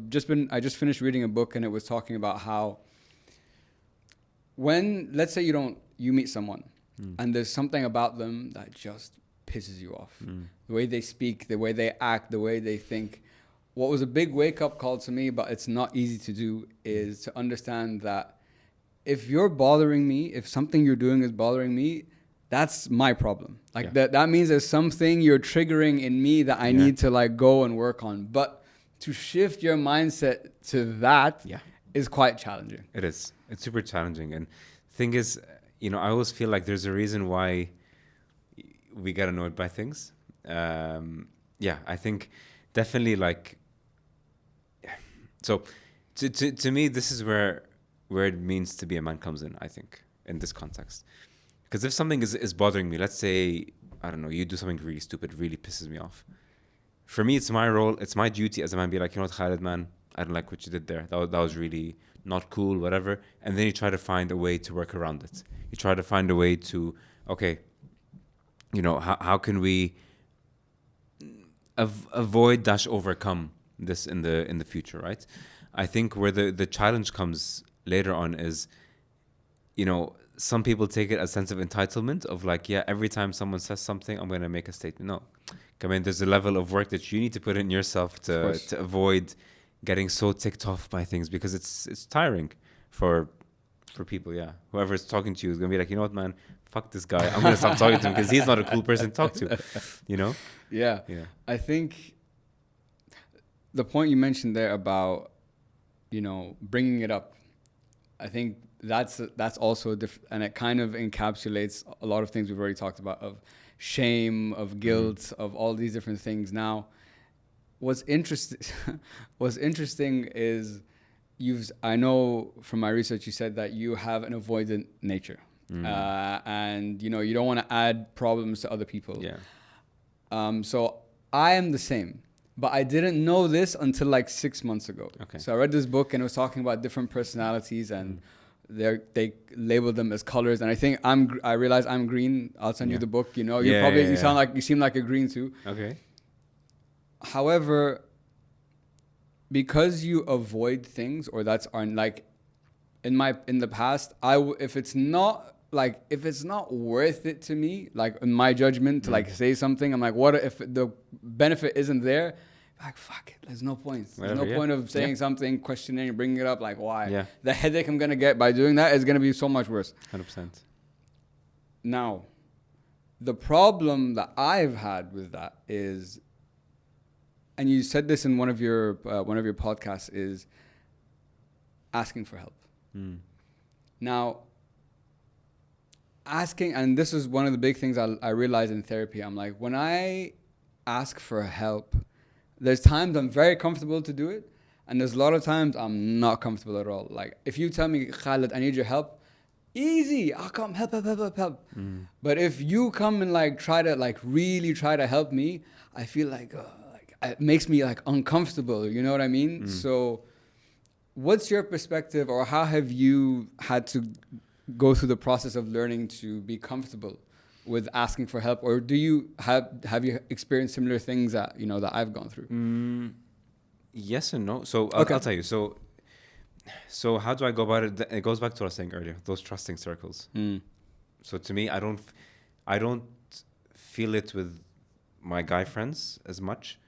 I just finished reading a book, and it was talking about how when, let's say you meet someone and there's something about them that just pisses you off. The way they speak, the way they act, the way they think. What was a big wake-up call to me, but it's not easy to do, is to understand that if you're bothering me, if something you're doing is bothering me, that's my problem. That means there's something you're triggering in me that I need to go and work on. But to shift your mindset to that is quite challenging. It is. It's super challenging. And the thing is, I always feel like there's a reason why we get annoyed by things. I think definitely so to me, this is where it means to be a man comes in, I think, in this context. Because if something is bothering me, let's say, I don't know, you do something really stupid, really pisses me off. For me, it's my role, it's my duty as a man, be like, Khalid, man, I don't like what you did there. That was really not cool, whatever. And then you try to find a way to work around it. You try to find a way to, okay, how can we avoid / overcome this in the future, right? I think where the challenge comes later on is, some people take it as a sense of entitlement of like, yeah, every time someone says something, I'm going to make a statement. No. I mean, there's a level of work that you need to put in yourself to avoid getting so ticked off by things, because it's tiring for people, yeah. Whoever's talking to you is going to be like, you know what, man, fuck this guy. I'm going to stop talking to him because he's not a cool person to talk to, you know? Yeah. I think the point you mentioned there about, bringing it up, I think that's also different, and it kind of encapsulates a lot of things we've already talked about, of shame, of guilt, of all these different things. Now, what's interesting is I know from my research, you said that you have an avoidant nature, and you don't want to add problems to other people. Yeah. So I am the same. But I didn't know this until like 6 months ago. Okay. So I read this book and it was talking about different personalities, and they labeled them as colors. And I think I realized I'm green. I'll send you the book. You seem like a green too. Okay. However, because you avoid things, or that's like in the past, if it's not worth it to me, like in my judgment, to like say something, I'm like, what if the benefit isn't there? Like, fuck it, there's no point. There's no point of saying something, questioning, bringing it up, like, why? Yeah. The headache I'm going to get by doing that is going to be so much worse. 100%. Now, the problem that I've had with that is, and you said this in one of your podcasts, is asking for help. Now, asking, and this is one of the big things I realized in therapy. I'm like, when I ask for help, there's times I'm very comfortable to do it, and there's a lot of times I'm not comfortable at all. Like, if you tell me, Khaled, I need your help, easy, I'll come help. But if you come and like really try to help me, I feel like it makes me like uncomfortable. You know what I mean? So what's your perspective, or how have you had to go through the process of learning to be comfortable with asking for help, or do you have you experienced similar things that that I've gone through? Yes and no. So I'll tell you. So how do I go about it? It goes back to what I was saying earlier, those trusting circles. So to me, I don't feel it with my guy friends as much.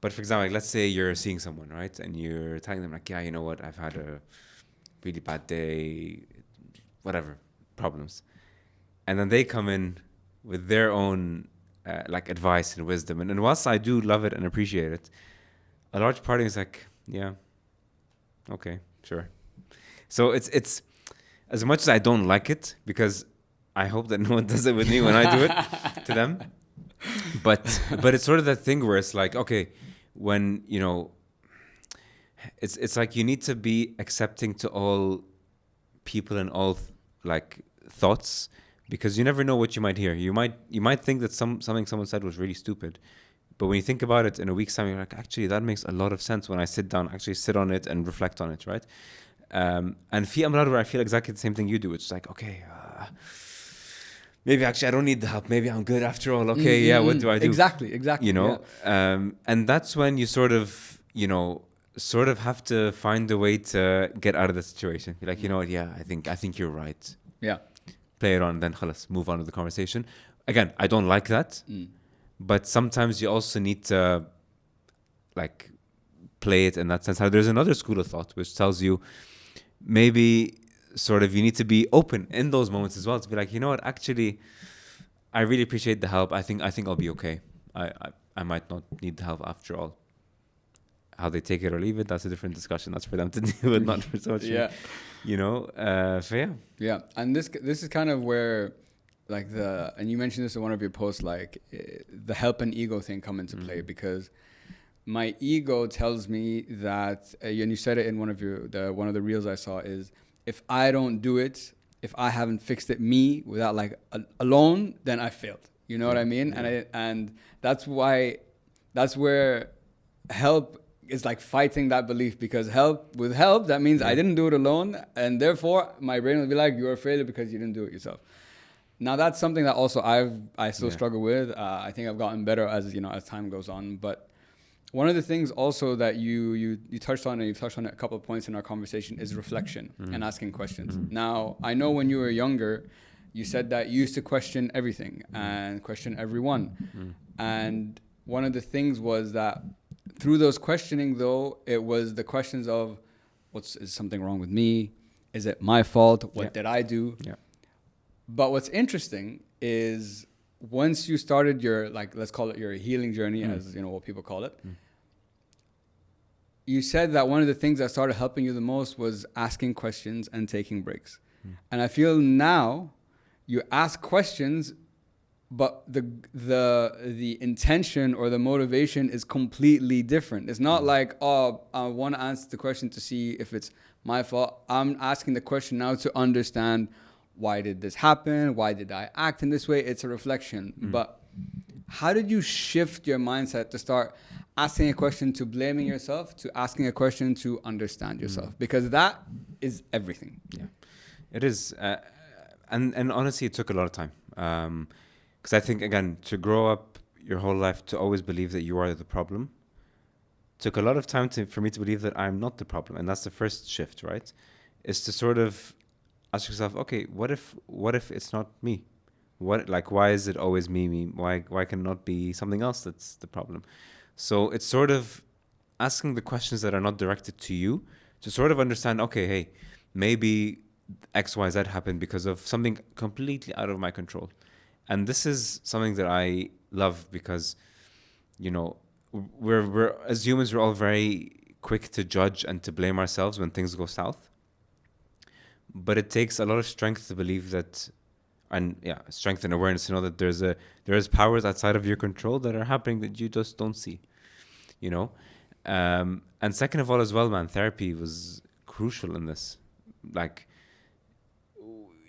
But for example, like, let's say you're seeing someone, right? And you're telling them like, yeah, you know what? I've had a really bad day, whatever, problems. And then they come in with their own like advice and wisdom. And whilst I do love it and appreciate it, a large part of me is like, yeah, okay, sure. So it's as much as I don't like it, because I hope that no one does it with me when I do it to them. But it's sort of that thing where it's like, okay, when, it's like you need to be accepting to all people and all like thoughts, because you never know what you might hear. You might think that something someone said was really stupid, but when you think about it in a week's time, you're like, actually, that makes a lot of sense when I sit down, actually sit on it and reflect on it, right? And fi amrar where I feel exactly the same thing you do. It's like, okay, maybe actually I don't need the help. Maybe I'm good after all. Okay, yeah, what do I do? Exactly. Yeah. And that's when you sort of have to find a way to get out of the situation. You're like, you know what? Yeah, I think you're right. Yeah. Play it on, then khalas, move on with the conversation. Again, I don't like that, but sometimes you also need to like play it in that sense. How there's another school of thought which tells you maybe sort of you need to be open in those moments as well, to be like, you know what, actually, I really appreciate the help. I think I'll be okay. I might not need the help after all. How they take it or leave it, that's a different discussion. That's for them to deal with, not for so much. Yeah. So yeah. Yeah, and this is kind of where, like, and you mentioned this in one of your posts, like the help and ego thing come into play, because my ego tells me that, and you said it in one of the reels I saw, is if I don't do it, if I haven't fixed it without like alone, then I failed. You know what I mean? Yeah. And that's where help is like fighting that belief, because help, that means I didn't do it alone, and therefore my brain will be like, you're a failure because you didn't do it yourself. Now that's something that also I still struggle with. I think I've gotten better as time goes on, but one of the things also that you touched on, and you've touched on it a couple of points in our conversation, is reflection and asking questions. Now, I know when you were younger, you said that you used to question everything and question everyone. And one of the things was that through those questioning, though, it was the questions of, is something wrong with me? Is it my fault? What did I do? Yeah. But what's interesting is once you started your, like, let's call it your healing journey, as you know what people call it, you said that one of the things that started helping you the most was asking questions and taking breaks. And I feel now you ask questions, but the intention or the motivation is completely different. It's not like, oh, I want to answer the question to see if it's my fault. I'm asking the question now to understand, why did this happen? Why did I act in this way? It's a reflection. But how did you shift your mindset to start asking a question to blaming yourself to asking a question to understand yourself? Because that is everything. Yeah, it is. And honestly, it took a lot of time. Because I think, again, to grow up your whole life to always believe that you are the problem took a lot of time for me to believe that I'm not the problem. And that's the first shift, right? Is to sort of ask yourself, okay, what if it's not me? Why is it always me? Why can it not be something else that's the problem? So it's sort of asking the questions that are not directed to you to sort of understand, okay, hey, maybe X, Y, Z happened because of something completely out of my control. And this is something that I love because, you know, we're as humans, we're all very quick to judge and to blame ourselves when things go south. But it takes a lot of strength to believe that, and strength and awareness to know that there's powers outside of your control that are happening that you just don't see, you know. And second of all, as well, man, therapy was crucial in this. Like,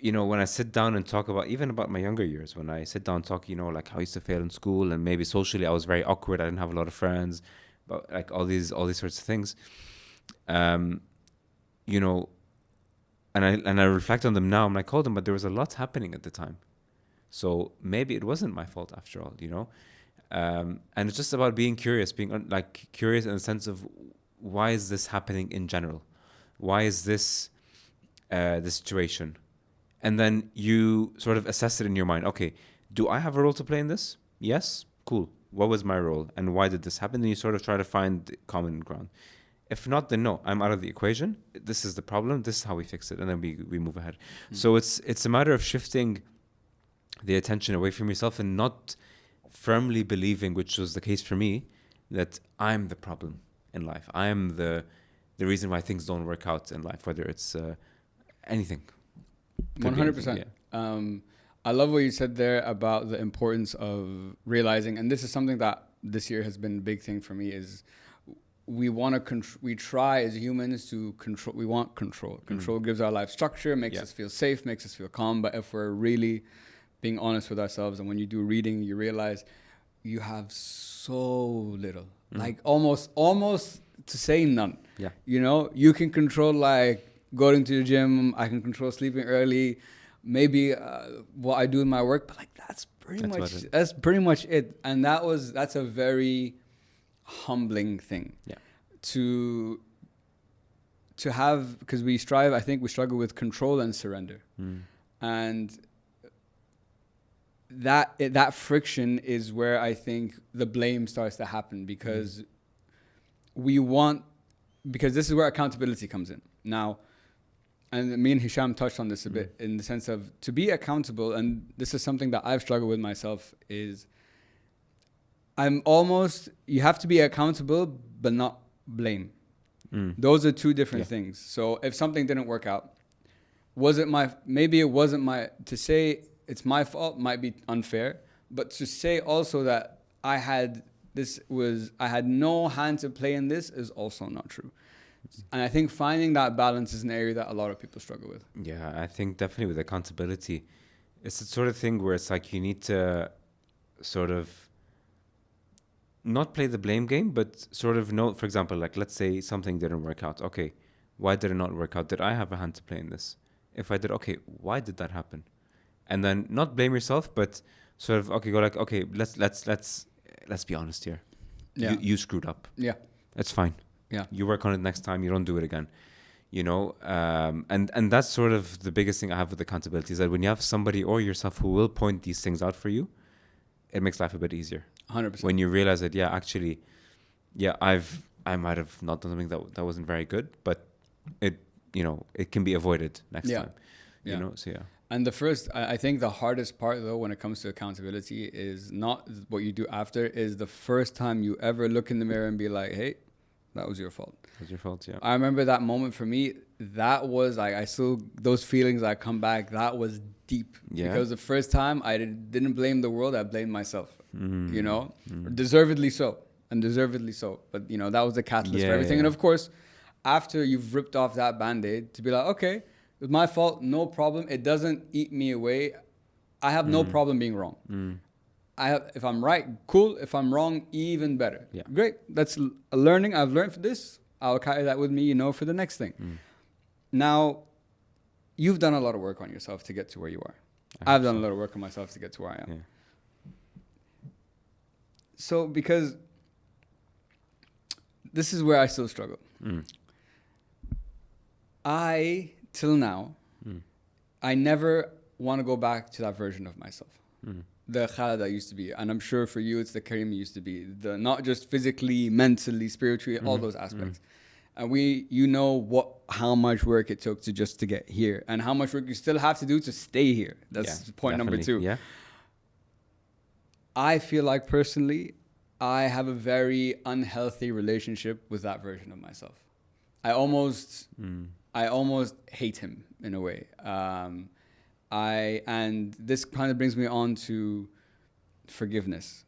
you know, when I sit down and talk even about my younger years, when I sit down and talk, you know, like how I used to fail in school and maybe socially I was very awkward, I didn't have a lot of friends, but like all these sorts of things, you know. And I reflect on them now. I'm like, hold on, but there was a lot happening at the time. So maybe it wasn't my fault after all, you know? And it's just about being curious, curious in the sense of, why is this happening in general? Why is this the situation? And then you sort of assess it in your mind. Okay, do I have a role to play in this? Yes? Cool. What was my role? And why did this happen? Then you sort of try to find common ground. If not, then no, I'm out of the equation. This is the problem. This is how we fix it. And then we move ahead. So it's a matter of shifting the attention away from yourself and not firmly believing, which was the case for me, that I'm the problem in life. I am the reason why things don't work out in life, whether it's anything. 100%. I love what you said there about the importance of realizing, and this is something that this year has been a big thing for me, is we try as humans to control. We want control. Control gives our life structure, makes us feel safe, makes us feel calm. But if we're really being honest with ourselves, and when you do reading, you realize you have so little, like almost to say none. Yeah. You know, you can control like going to the gym. I can control sleeping early. Maybe what I do in my work, but like that's pretty much it. And that's a very humbling thing to have, because we struggle with control and surrender, and that friction is where I think the blame starts to happen, because because this is where accountability comes in now. And me and Hisham touched on this a bit, in the sense of, to be accountable, and this is something that I've struggled with myself, is you have to be accountable, but not blame. Those are two different things. So if something didn't work out, maybe it wasn't to say it's my fault might be unfair, but to say also that I had no hand to play in this is also not true. And I think finding that balance is an area that a lot of people struggle with. Yeah, I think definitely with accountability, it's the sort of thing where it's like you need to sort of not play the blame game, but sort of know, for example, like let's say something didn't work out. Okay, why did it not work out? Did I have a hand to play in this? If I did, okay, why did that happen? And then not blame yourself, but sort of, okay, go like, okay, let's be honest here. Yeah. You screwed up. Yeah. It's fine. Yeah. You work on it next time. You don't do it again. You know, and that's sort of the biggest thing I have with accountability, is that when you have somebody or yourself who will point these things out for you, it makes life a bit easier. 100%. When you realize that, yeah, actually, yeah, I might have not done something that wasn't very good, but it, you know, it can be avoided next time. You know, so yeah. And I think the hardest part though, when it comes to accountability, is not what you do after, is the first time you ever look in the mirror and be like, hey, that was your fault. It was your fault, yeah. I remember that moment for me. That was like, I still, those feelings that come back, that was deep. Yeah. Because the first time I didn't blame the world, I blamed myself. You know, deservedly so. But, you know, that was the catalyst for everything. And of course, after you've ripped off that Band-Aid, to be like, okay, it was my fault, no problem. It doesn't eat me away. I have no problem being wrong. If I'm right, cool. If I'm wrong, even better. Yeah. Great. That's a learning. I've learned for this. I'll carry that with me, you know, for the next thing. Now, you've done a lot of work on yourself to get to where you are. I've done a lot of work on myself to get to where I am. Yeah. So, because this is where I still struggle. Till now, I never want to go back to that version of myself. The Khaled I used to be. And I'm sure for you, it's the Karim you used to be. The not just physically, mentally, spiritually, all those aspects. And you know how much work it took to get here, and how much work you still have to do to stay here. That's point number 2. Yeah. I feel like personally, I have a very unhealthy relationship with that version of myself. I almost hate him in a way. And this kind of brings me on to forgiveness.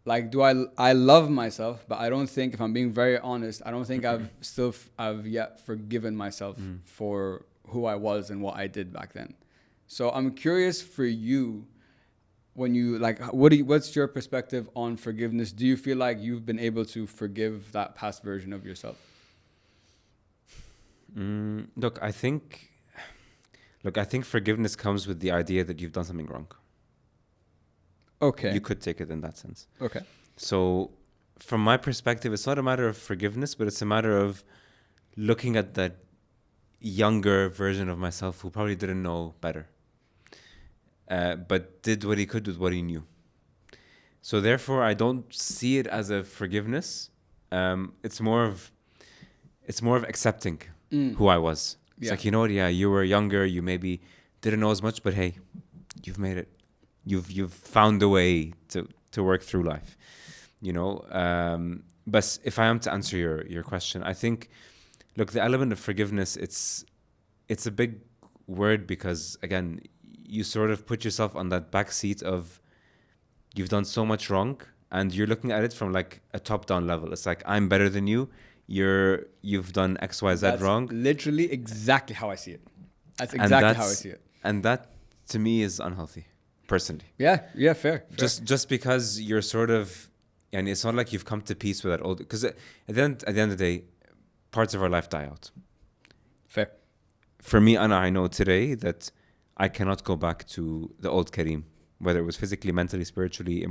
Like, I love myself, but I don't think, if I'm being very honest, I don't think I've yet forgiven myself for who I was and what I did back then. So I'm curious for you, when you, like, what's your perspective on forgiveness? Do you feel like you've been able to forgive that past version of yourself? Look, I think forgiveness comes with the idea that you've done something wrong. Okay. You could take it in that sense. Okay. So from my perspective, it's not a matter of forgiveness, but it's a matter of looking at that younger version of myself who probably didn't know better, but did what he could with what he knew. So therefore, I don't see it as a forgiveness. It's more of accepting who I was. It's like, you know what? Yeah, you were younger. You maybe didn't know as much, but hey, you've made it. You've found a way to work through life, you know. But if I am to answer your question, I think, look, the element of forgiveness, it's a big word, because again, you sort of put yourself on that back seat of, you've done so much wrong, and you're looking at it from like a top-down level. It's like, I'm better than you. You've done X, Y, Z wrong. Literally exactly how I see it. That's exactly how I see it. And that, to me, is unhealthy, personally. Yeah, fair. Just because you're sort of, and it's not like you've come to peace with that old, because at the end of the day, parts of our life die out. Fair. For me, Anna, I know today that I cannot go back to the old Karim, whether it was physically, mentally, spiritually,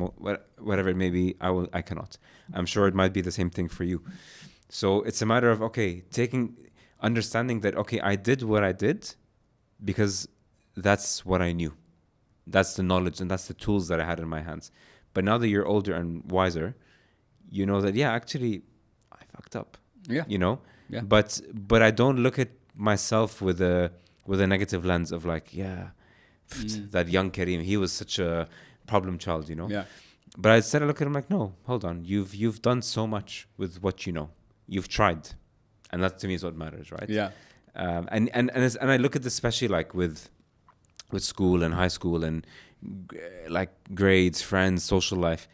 whatever it may be. I cannot. I'm sure it might be the same thing for you. So it's a matter of, understanding that, I did what I did because that's what I knew. That's the knowledge and that's the tools that I had in my hands. But now that you're older and wiser, you know that, actually, I fucked up. Yeah. You know? Yeah. But I don't look at myself with a negative lens of like, that young Karim, he was such a problem child, you know? Yeah. But I look at him like, no, hold on. You've done so much with what you know. You've tried. And that to me is what matters, right? Yeah. And I look at this especially like with school and high school and like grades, friends, social life.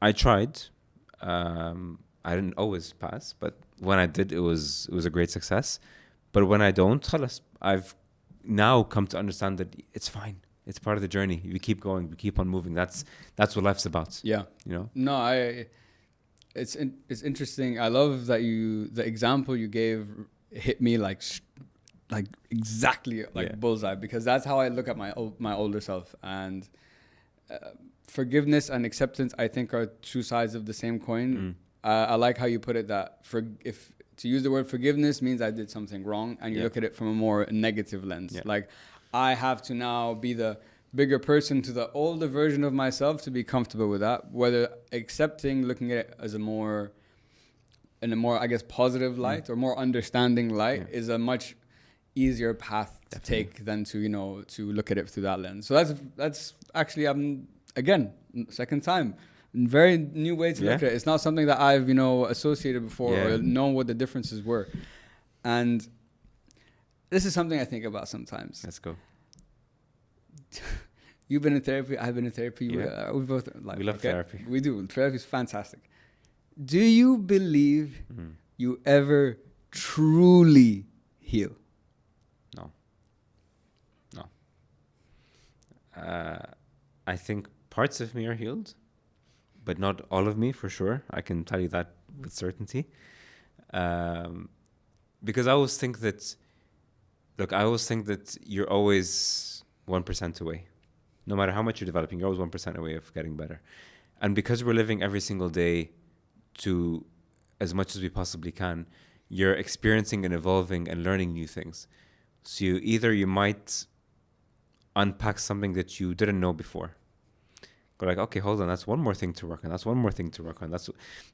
I tried. I didn't always pass, but when I did, it was a great success. But when I don't, khalas, I've now come to understand that it's fine. It's part of the journey. We keep going. We keep on moving. That's what life's about. Yeah. You know? No, it's interesting. I love that the example you gave hit me like exactly like bullseye, because that's how I look at my older self. And forgiveness and acceptance, I think, are two sides of the same coin. I like how you put it, that if to use the word forgiveness means I did something wrong, and you look at it from a more negative lens. Yeah. Like, I have to now be the bigger person to the older version of myself to be comfortable with that. Whether accepting, looking at it as in a more, I guess, positive light or more understanding light is a much easier path to take than to, to look at it through that lens. So that's actually, again, second time, very new way to look at it. It's not something that I've, associated before or known what the differences were. And this is something I think about sometimes. Let's go. You've been in therapy. I've been in therapy. Yeah. We both we love therapy. We do. Therapy is fantastic. Do you believe you ever truly heal? No. I think parts of me are healed, but not all of me, for sure. I can tell you that with certainty. Because I always think that you're always 1% away. No matter how much you're developing, you're always 1% away of getting better. And because we're living every single day to as much as we possibly can, you're experiencing and evolving and learning new things. So you might unpack something that you didn't know before. Go like, okay, hold on, that's one more thing to work on. That's one more thing to work on. That's,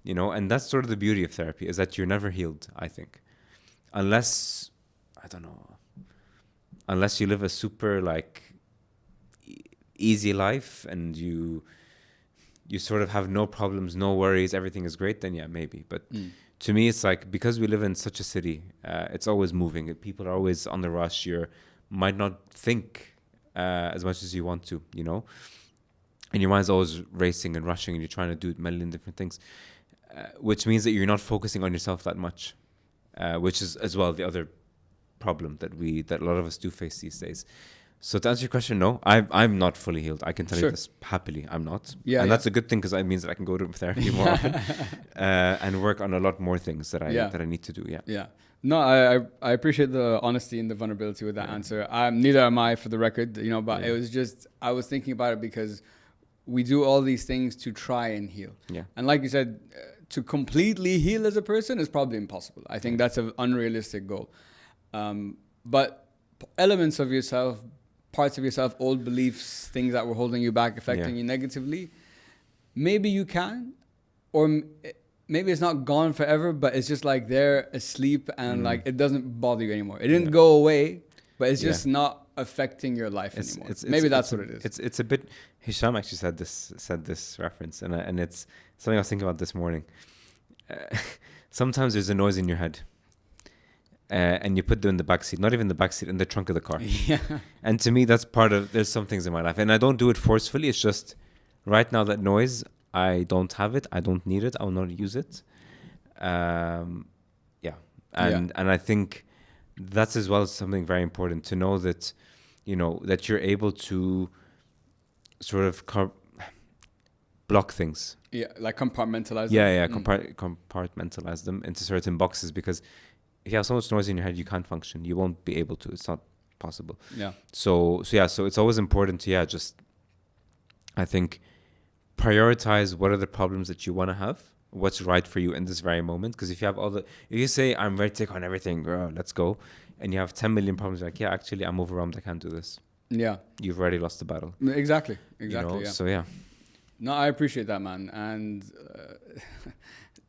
and that's sort of the beauty of therapy, is that you're never healed, I think. Unless you live a super easy life and you sort of have no problems, no worries, everything is great, then yeah, maybe. But to me, it's like, because we live in such a city, it's always moving. People are always on the rush. You might not think as much as you want to, and your mind's always racing and rushing, and you're trying to do a million different things, which means that you're not focusing on yourself that much, which is as well the other problem that a lot of us do face these days. So to answer your question, no, I'm not fully healed. I can tell you this happily, I'm not. And that's a good thing, because it means that I can go to therapy more often and work on a lot more things that I need to do. Yeah. No, I appreciate the honesty and the vulnerability with that answer. Neither am I, for the record, but it was just, I was thinking about it because we do all these things to try and heal. Yeah. And like you said, to completely heal as a person is probably impossible. I think that's an unrealistic goal. But elements of yourself, parts of yourself, old beliefs, things that were holding you back, affecting you negatively, maybe you can, or maybe it's not gone forever, but it's just like they're asleep and like it doesn't bother you anymore. It didn't go away, but it's just not affecting your life anymore. Maybe that's what it is. It's a bit. Hisham actually said this reference, and it's something I was thinking about this morning. Sometimes there's a noise in your head. And you put them in the backseat, not even the backseat, in the trunk of the car. Yeah. And to me, that's there's some things in my life. And I don't do it forcefully. It's just, right now, that noise, I don't have it. I don't need it. I will not use it. And I think that's as well something very important, to know that, that you're able to sort of block things. Yeah, like compartmentalize them. Yeah, compartmentalize them into certain boxes, because if you have so much noise in your head, you can't function. You won't be able to. It's not possible. Yeah. So it's always important to, just, I think, prioritize what are the problems that you want to have, what's right for you in this very moment. Because if you say, I'm ready to take on everything, let's go, and you have 10 million problems, like, actually, I'm overwhelmed, I can't do this. Yeah. You've already lost the battle. Exactly. Yeah. So, yeah. No, I appreciate that, man. And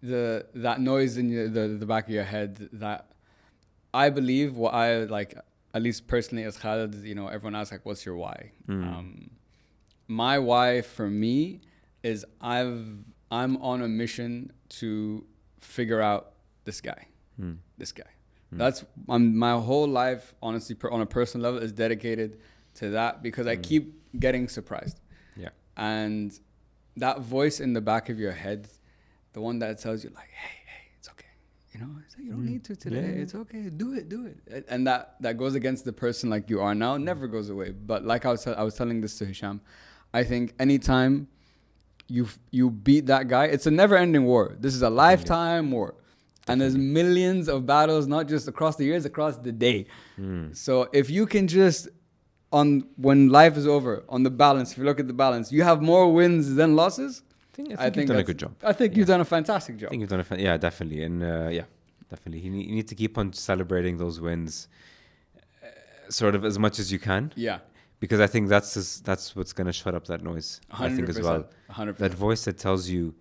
that noise in the back of your head, that I believe, what I like, at least personally as Khaled, everyone asks, like, what's your why? My why for me is I'm on a mission to figure out this guy. That's my whole life, honestly, on a personal level, is dedicated to that, because I keep getting surprised. Yeah. And that voice in the back of your head, the one that tells you, like, hey, it's okay. It's like, you don't need to today. Yeah. It's okay. Do it. And that goes against the person like you are now, never goes away. But like I was telling this to Hisham, I think anytime you beat that guy, it's a never-ending war. This is a lifetime war. And there's millions of battles, not just across the years, across the day. So if you can just on when life is over, on the balance, if you look at the balance, you have more wins than losses. I think you've done a good job. I think you've done a fantastic job. I think you've done yeah, definitely. And definitely. You need to keep on celebrating those wins sort of as much as you can. Yeah. Because I think that's what's going to shut up that noise. 100%, I think as well. 100%. That voice that tells you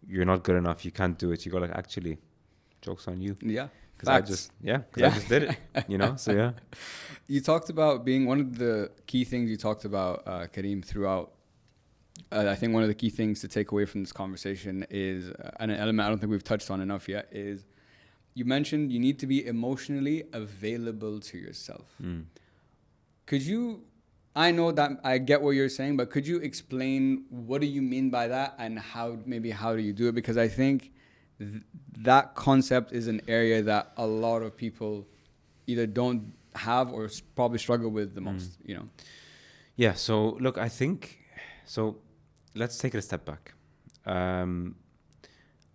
you're not good enough, you can't do it. You go like, actually, joke's on you. Yeah. Because I just did it, you know? So, yeah. You talked about being one of the key things you talked about, Karim, throughout. I think one of the key things to take away from this conversation is, and an element I don't think we've touched on enough yet, is you mentioned you need to be emotionally available to yourself. Could you, I know that I get what you're saying, but could you explain what do you mean by that and how do you do it? Because I think that concept is an area that a lot of people either don't have or probably struggle with the most, you know? Yeah, so look, I think, so let's take it a step back. A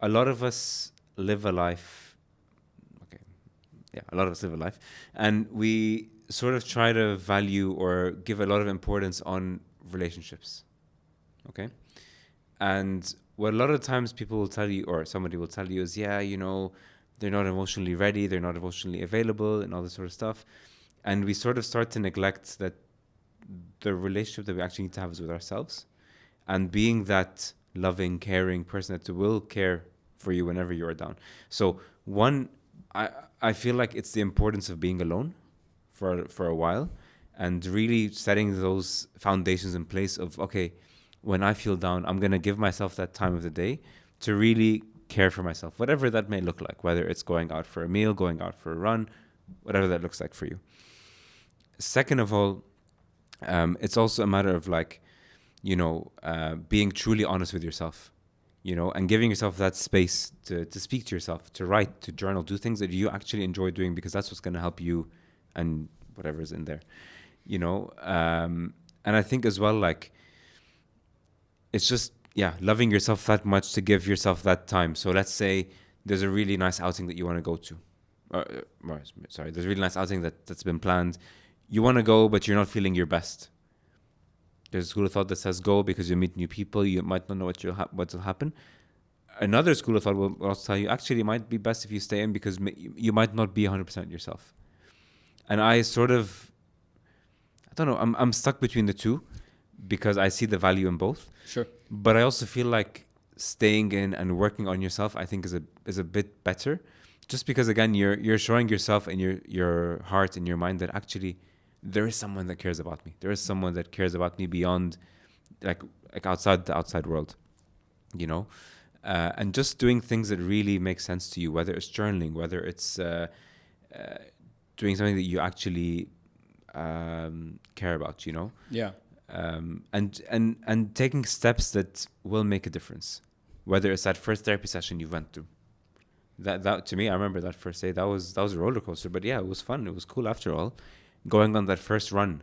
lot of us live a life, and we sort of try to value or give a lot of importance on relationships, okay? And what a lot of times people will tell you, or somebody will tell you is, yeah, you know, they're not emotionally ready, they're not emotionally available and all this sort of stuff. And we sort of start to neglect that the relationship that we actually need to have is with ourselves. And being that loving, caring person that will care for you whenever you are down. So one, I feel like it's the importance of being alone for a while and really setting those foundations in place of, okay, when I feel down, I'm going to give myself that time of the day to really care for myself, whatever that may look like, whether it's going out for a meal, going out for a run, whatever that looks like for you. Second of all, it's also a matter of like, you know, being truly honest with yourself, you know, and giving yourself that space to speak to yourself, to write, to journal, do things that you actually enjoy doing, because that's what's going to help you and whatever's in there, you know. And I think as well, like, it's just, loving yourself that much to give yourself that time. So let's say there's a really nice outing that you want to go to. There's a really nice outing that's been planned. You want to go, but you're not feeling your best. There's a school of thought that says go because you meet new people. You might not know what will happen. Another school of thought will also tell you, actually, it might be best if you stay in because you might not be 100% yourself. And I sort of, I don't know, I'm stuck between the two because I see the value in both. Sure. But I also feel like staying in and working on yourself, I think is a bit better. Just because, again, you're showing yourself and your heart and your mind that actually there is someone that cares about me. There is someone that cares about me beyond, like outside the outside world, you know? And just doing things that really make sense to you, whether it's journaling, whether it's doing something that you actually care about, you know? Yeah. And taking steps that will make a difference, whether it's that first therapy session you went through. That to me, I remember that first day. That was a roller coaster, but yeah, it was fun. It was cool after all. Going on that first run.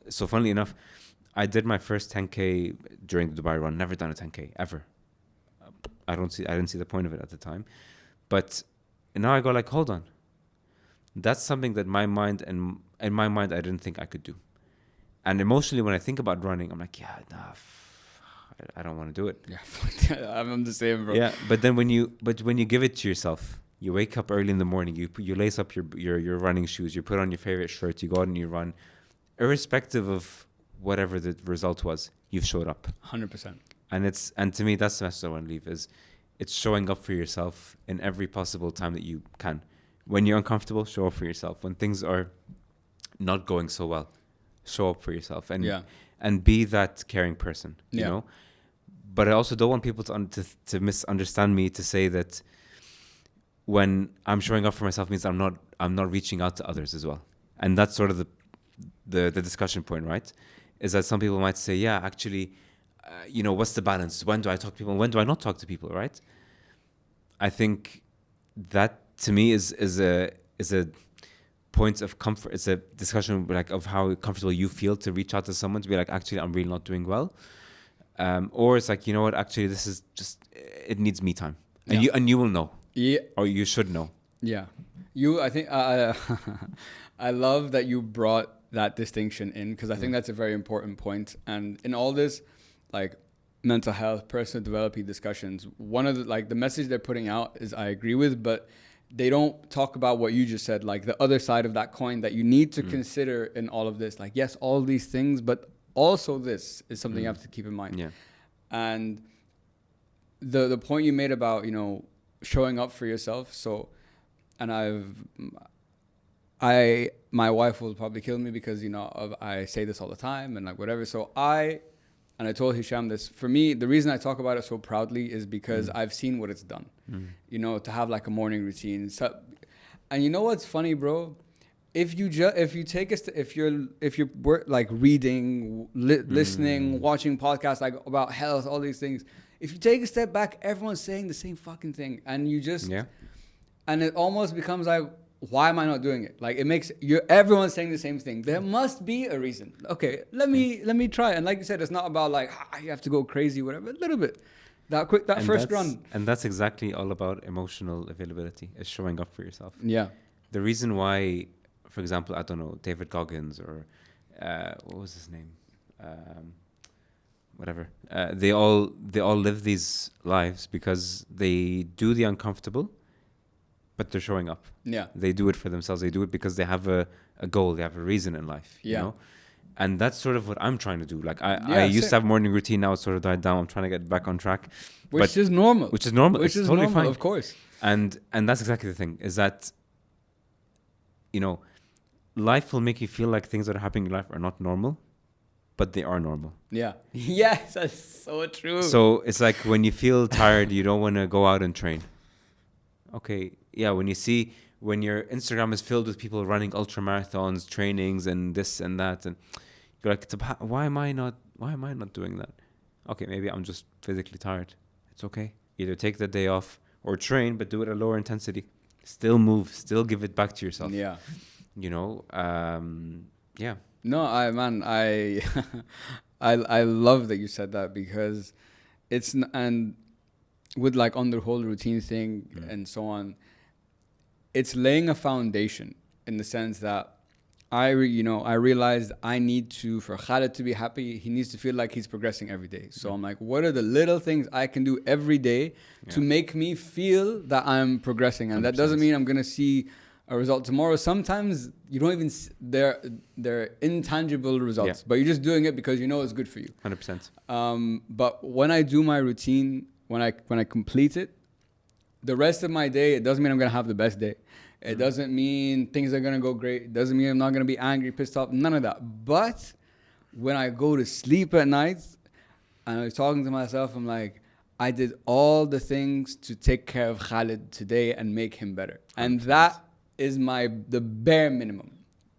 So funnily enough, I did my first 10K during the Dubai run. Never done a 10K ever. I didn't see the point of it at the time, but now I go like, hold on. That's something that in my mind I didn't think I could do. And emotionally, when I think about running, I'm like, I don't want to do it. Yeah, I'm the same, bro. Yeah, but when you give it to yourself, you wake up early in the morning, you lace up your running shoes, you put on your favorite shirt, you go out and you run, irrespective of whatever the result was, you've showed up. 100%. And to me, that's the message I want to leave is it's showing up for yourself in every possible time that you can. When you're uncomfortable, show up for yourself. When things are not going so well, show up for yourself and be that caring person, you know. But I also don't want people to misunderstand me to say that when I'm showing up for myself means I'm not reaching out to others as well. And that's sort of the discussion point, right? Is that some people might say, yeah, actually, you know, what's the balance? When do I talk to people? When do I not talk to people, right? I think that to me is a point of comfort. It's a discussion like of how comfortable you feel to reach out to someone to be like, actually, I'm really not doing well. Or it's like, you know what, actually, this is just, it needs me time. And you will know. Yeah. Or you should know. Yeah. I think I love that you brought that distinction in, because I think that's a very important point. And in all this, like mental health, personal development discussions, one of the, like the message they're putting out is I agree with, but they don't talk about what you just said, like the other side of that coin that you need to consider in all of this. Like, yes, all these things, but also this is something you have to keep in mind. Yeah. And the point you made about, showing up for yourself. So, and my wife will probably kill me because, I say this all the time and like whatever. So I told Hisham this, for me, the reason I talk about it so proudly is because I've seen what it's done, to have like a morning routine. So, and you know what's funny, bro? If you're like reading, listening, watching podcasts like about health, all these things, if you take a step back, everyone's saying the same fucking thing, and you just, and it almost becomes like, why am I not doing it? Like, it makes everyone's saying the same thing. There must be a reason. Okay, let me try. And like you said, it's not about like you have to go crazy, whatever. A little bit, that first run. And that's exactly all about emotional availability, is showing up for yourself. Yeah. The reason why, for example, I don't know, David Goggins or what was his name, whatever. They all live these lives because they do the uncomfortable, but they're showing up. Yeah. They do it for themselves. They do it because they have a goal. They have a reason in life. Yeah. You know? And that's sort of what I'm trying to do. Like I used to have morning routine. Now it's sort of died down. I'm trying to get back on track. Which is normal. Which is normal. It's totally normal, fine. of course. And that's exactly the thing, is that, life will make you feel like things that are happening in life are not normal, but they are normal. Yeah. Yes, that's so true. So it's like when you feel tired, you don't want to go out and train. Okay, yeah, when your Instagram is filled with people running ultra marathons, trainings, and this and that, and you're like, why am I not doing that? Okay, maybe I'm just physically tired. It's okay. Either take the day off or train, but do it at lower intensity. Still move, still give it back to yourself. Yeah. Yeah. No, I I love that you said that, because and with like on the whole routine thing and so on, it's laying a foundation in the sense that I realized I need to, for Khaled to be happy, he needs to feel like he's progressing every day. So I'm like, what are the little things I can do every day to make me feel that I'm progressing? And 100%. That doesn't mean I'm going to see a result tomorrow. Sometimes you don't even they're intangible results, but you're just doing it because it's good for you. 100%. But when I do my routine, when I complete it, the rest of my day, it doesn't mean I'm going to have the best day. It doesn't mean things are going to go great. It doesn't mean I'm not going to be angry, pissed off, none of that. But when I go to sleep at night and I'm talking to myself, I'm like, I did all the things to take care of Khaled today and make him better. 100%. And that is the bare minimum.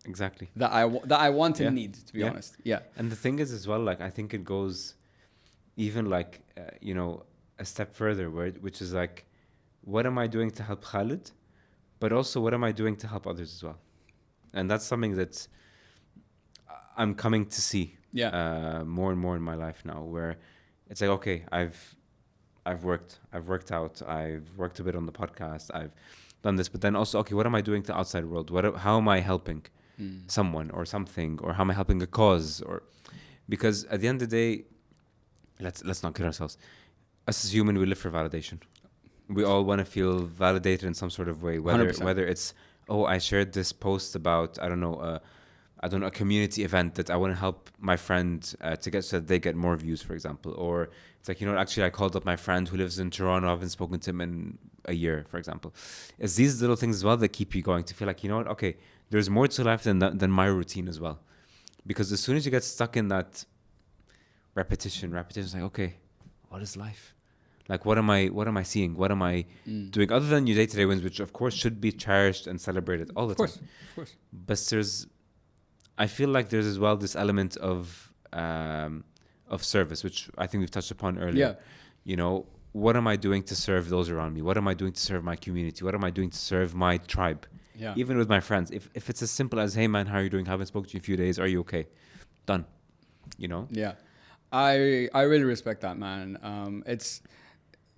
Exactly. That I want and need, to be honest. Yeah. And the thing is as well, like, I think it goes even like, a step further, which is like, what am I doing to help Khaled? But also, what am I doing to help others as well? And that's something that I'm coming to see more and more in my life now, where it's like, okay, I've worked out, I've worked a bit on the podcast, I've done this, but then also, okay, what am I doing to the outside world? How am I helping someone or something, or how am I helping a cause? Or because at the end of the day, let's not kid ourselves. Us as human, we live for validation. We all want to feel validated in some sort of way, whether it's, I shared this post about, I don't know, a community event that I want to help my friend to get, so that they get more views, for example. Or it's like, actually I called up my friend who lives in Toronto. I haven't spoken to him in a year, for example. It's these little things as well that keep you going, to feel like, okay, there's more to life than my routine as well. Because as soon as you get stuck in that repetition is like, okay, what is life? Like, what am I seeing? What am I doing other than your day-to-day wins, which of course should be cherished and celebrated all the time. Of course. But I feel like there's as well this element of service, which I think we've touched upon earlier. Yeah. What am I doing to serve those around me? What am I doing to serve my community? What am I doing to serve my tribe? Yeah. Even with my friends. If it's as simple as, hey man, how are you doing? Haven't spoken to you in a few days. Are you okay? Done. Yeah. I really respect that, man. It's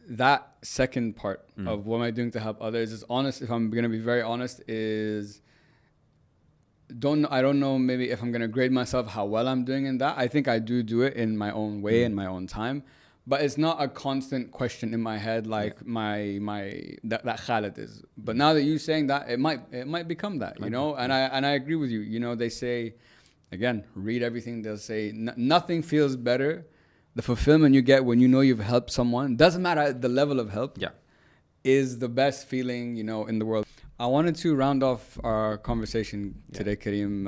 that second part of what am I doing to help others is honest. If I'm going to be very honest, is I don't know maybe if I'm gonna grade myself how well I'm doing in that. I think I do it in my own way, in my own time, but it's not a constant question in my head like that Khalid is. But now that you're saying that, it might become that, you know. And I agree with you. You know, they say, again, read everything. They'll say nothing feels better. The fulfillment you get when you know you've helped someone, doesn't matter the level of help, is the best feeling, you know, in the world. I wanted to round off our conversation today, Karim,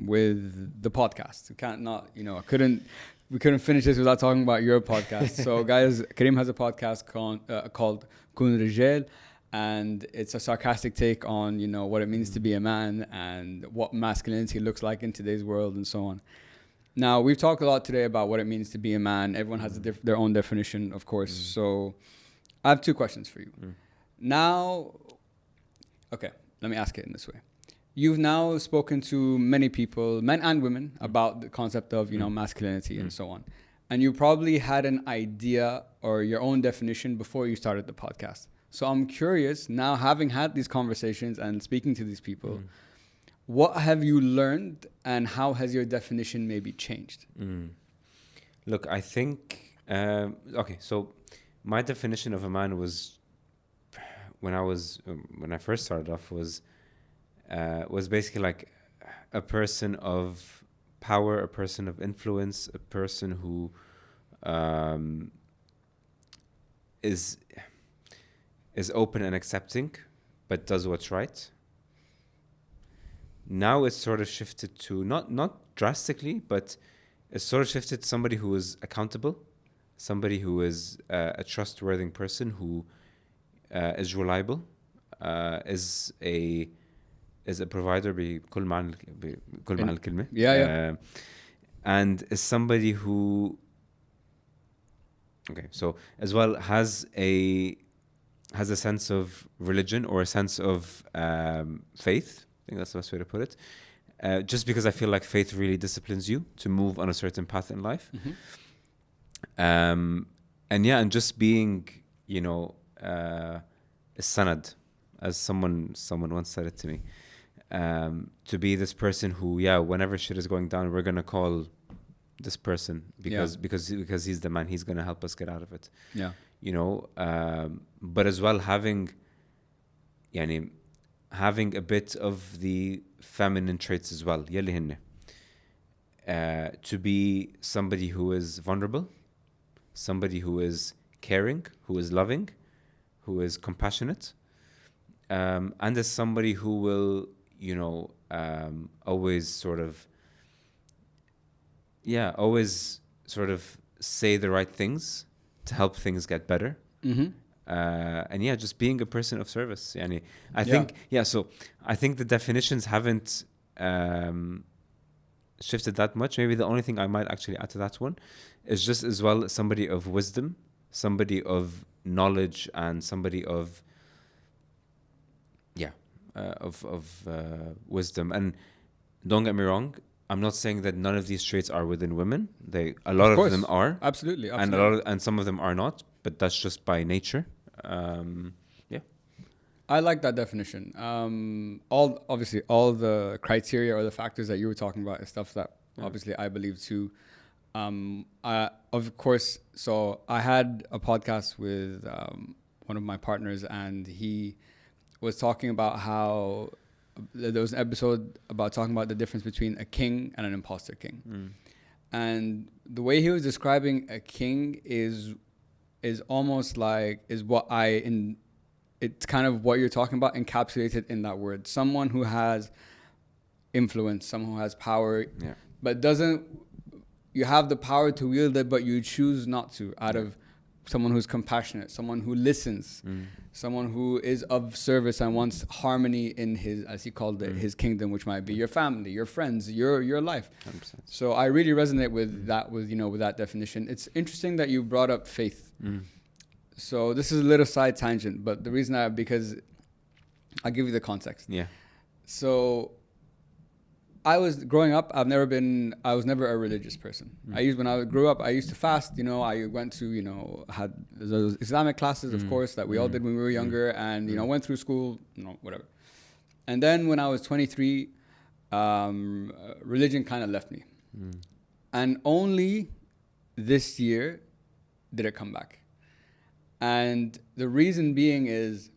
with the podcast. We can't not, you know, we couldn't finish this without talking about your podcast. So, guys, Karim has a podcast called Koon Rijjeil, and it's a sarcastic take on, you know, what it means to be a man and what masculinity looks like in today's world and so on. Now, we've talked a lot today about what it means to be a man. Everyone has their own definition, of course. So, I have two questions for you. Now, okay, let me ask it in this way. You've now spoken to many people, men and women, about the concept of, you know, masculinity and so on. And you probably had an idea or your own definition before you started the podcast. So I'm curious, now having had these conversations and speaking to these people, what have you learned and how has your definition maybe changed? Look, I think, so my definition of a man was, when I first started off, was basically like a person of power, a person of influence, a person who is open and accepting, but does what's right. Now it's sort of shifted to not drastically, but it's sort of shifted to somebody who is accountable, somebody who is a trustworthy person, who is reliable, is a provider بكل معنى الكلمة. And is somebody who so as well has a sense of religion or a sense of faith. I think that's the best way to put it. Just because I feel like faith really disciplines you to move on a certain path in life. And just being, you know, a sanad, as someone once said it to me, to be this person who, whenever shit is going down, we're gonna call this person because he's the man, he's gonna help us get out of it. You know, but as well having a bit of the feminine traits as well. To be somebody who is vulnerable, somebody who is caring, who is loving, who is compassionate, and as somebody who will, you know, always sort of say the right things to help things get better. And just being a person of service. I think the definitions haven't shifted that much. Maybe the only thing I might actually add to that one is just as well somebody of wisdom, somebody of knowledge, and somebody of wisdom. And don't get me wrong, I'm not saying that none of these traits are within women. A lot of them are, absolutely, and some of them are not. But that's just by nature. I like that definition. All the criteria or the factors that you were talking about is stuff that obviously I believe too. Of course, so I had a podcast with one of my partners, and he was talking about how there was an episode about talking about the difference between a king and an imposter king. And the way he was describing a king is almost like it's kind of what you're talking about encapsulated in that word. Someone who has influence, someone who has power, but you have the power to wield it, but you choose not to, out of someone who's compassionate, someone who listens, someone who is of service and wants harmony in his, as he called it, his kingdom, which might be your family, your friends, your life. 100%. So I really resonate with that, with that definition. It's interesting that you brought up faith. So this is a little side tangent, but the reason because I'll give you the context. So I was growing up, I was never a religious person. When I grew up, I used to fast, you know, I went to, you know, had those Islamic classes, of course, that we all did when we were younger, and, you know, went through school, you know, whatever. And then when I was 23, religion kind of left me. And only this year did it come back. And the reason being is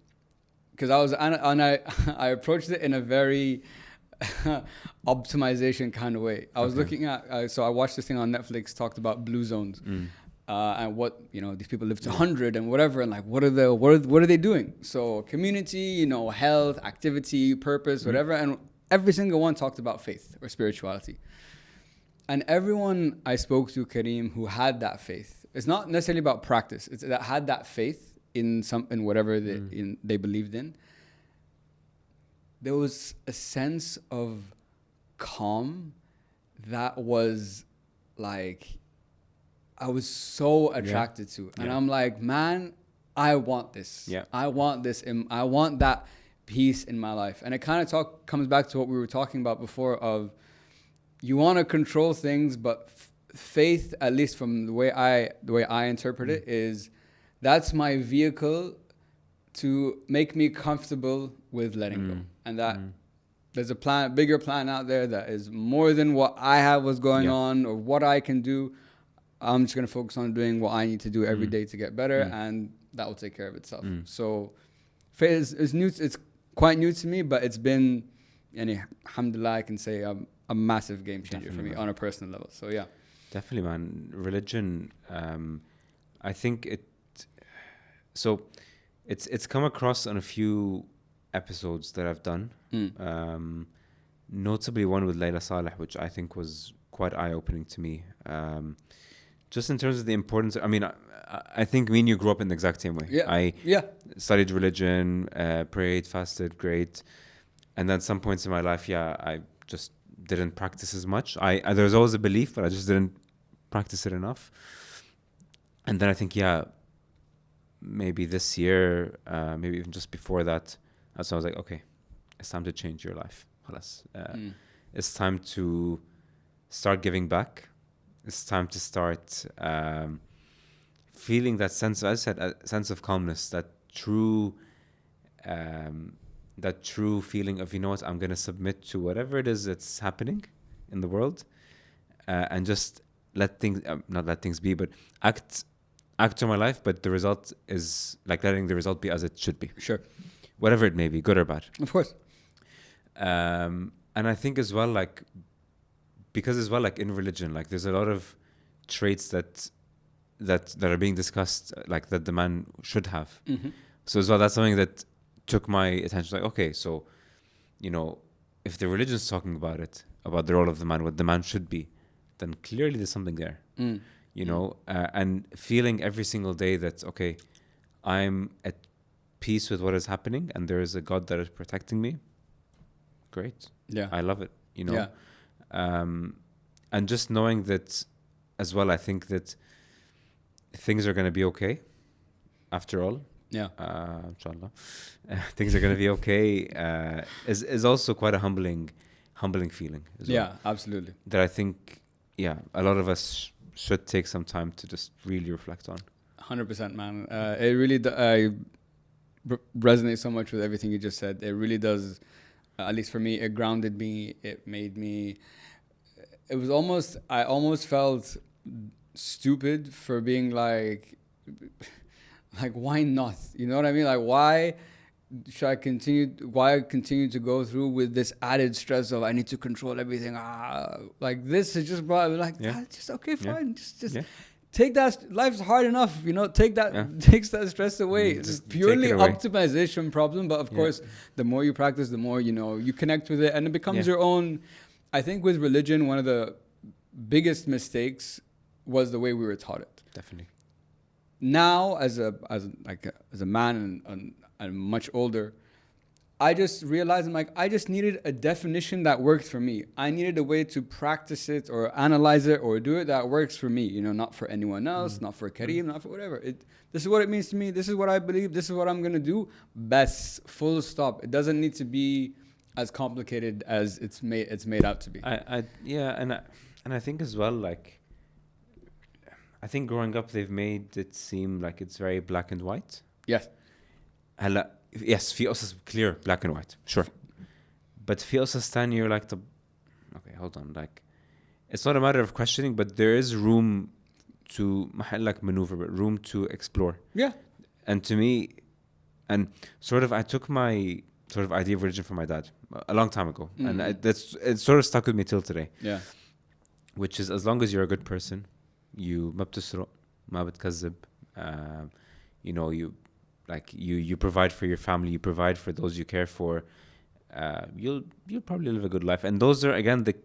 because I approached it in a very optimization kind of way. I was looking at, so I watched this thing on Netflix, talked about blue zones. And what, these people live to 100 and whatever, and like, what are they doing? So community, health, activity, purpose, whatever. And every single one talked about faith or spirituality. And everyone I spoke to, Karim, who had that faith, it's not necessarily about practice. It's that had that faith in whatever they believed in. There was a sense of calm that was like, I was so attracted to. And I'm like, man, I want this. Yeah. I want this. I want that peace in my life. And it kind of comes back to what we were talking about before of you want to control things, but faith, at least from the way I interpret it, is that's my vehicle to make me comfortable with letting go. And that there's a bigger plan out there that is more than what I have was going on or what I can do. I'm just going to focus on doing what I need to do every day to get better, and that will take care of itself. So faith is new. It's quite new to me, but it's been, alhamdulillah, I can say a massive game changer for me on a personal level. So yeah. Definitely, man. Religion, I think it's come across on a few episodes that I've done. Notably one with Layla Saleh, which I think was quite eye-opening to me. Just in terms of the importance, I think me and you grew up in the exact same way. Yeah. I studied religion, prayed, fasted, great. And then some points in my life, I just didn't practice as much. There was always a belief, but I just didn't practice it enough. And then I think, maybe this year, maybe even just before that, so I was like, okay, it's time to change your life. It's time to start giving back. It's time to start feeling that sense, as I said, a sense of calmness, that true feeling of, what, I'm going to submit to whatever it is that's happening in the world, and just let things, not let things be, but act on my life, but the result is like letting the result be as it should be. Sure. Whatever it may be, good or bad. Of course. And I think as well, because as well, in religion, there's a lot of traits that are being discussed, that the man should have. So as well, that's something that took my attention. Okay, so, if the religion's talking about it, about the role of the man, what the man should be, then clearly there's something there. And feeling every single day that, okay, I'm at peace with what is happening and there is a God that is protecting me. Great. Yeah. I love it, Yeah. And just knowing that as well, I think that things are going to be okay after all. Yeah. Inshallah. Things are going to be okay is also quite a humbling feeling as well. Yeah, absolutely. That I think, a lot of us should take some time to just really reflect on. 100%, man. It really resonates so much with everything you just said. It really does, at least for me, it grounded me. It made me, I almost felt stupid for being like, why not? You know what I mean? why should I continue to go through with this added stress of I need to control everything? This is just that's just okay, fine. Just take that. Life's hard enough, take that, takes that stress away. It's purely optimization problem. But of course, the more you practice, the more, you connect with it and it becomes your own. I think with religion, one of the biggest mistakes was the way we were taught it. Definitely. Now, as a man and much older, I just realized I just needed a definition that worked for me. I needed a way to practice it or analyze it or do it that works for me. Not for anyone else, not for Karim, not for whatever. This is what it means to me. This is what I believe. This is what I'm gonna do. Best. Full stop. It doesn't need to be as complicated as it's made out to be. And I think as well, I think growing up, they've made it seem like it's very black and white. Yes. Yes, في قصص clear black and white, sure. But في قصص تانية you're hold on, like, it's not a matter of questioning, but there is room to like maneuver, but room to explore. Yeah. And to me, and sort of, I took my sort of idea of religion from my dad a long time ago, and it sort of stuck with me till today. Yeah. Which is, as long as you're a good person, you ما بتسرق, ما بتكذب, you know, you provide for your family, you provide for those you care for, you'll probably live a good life. And those are, again, the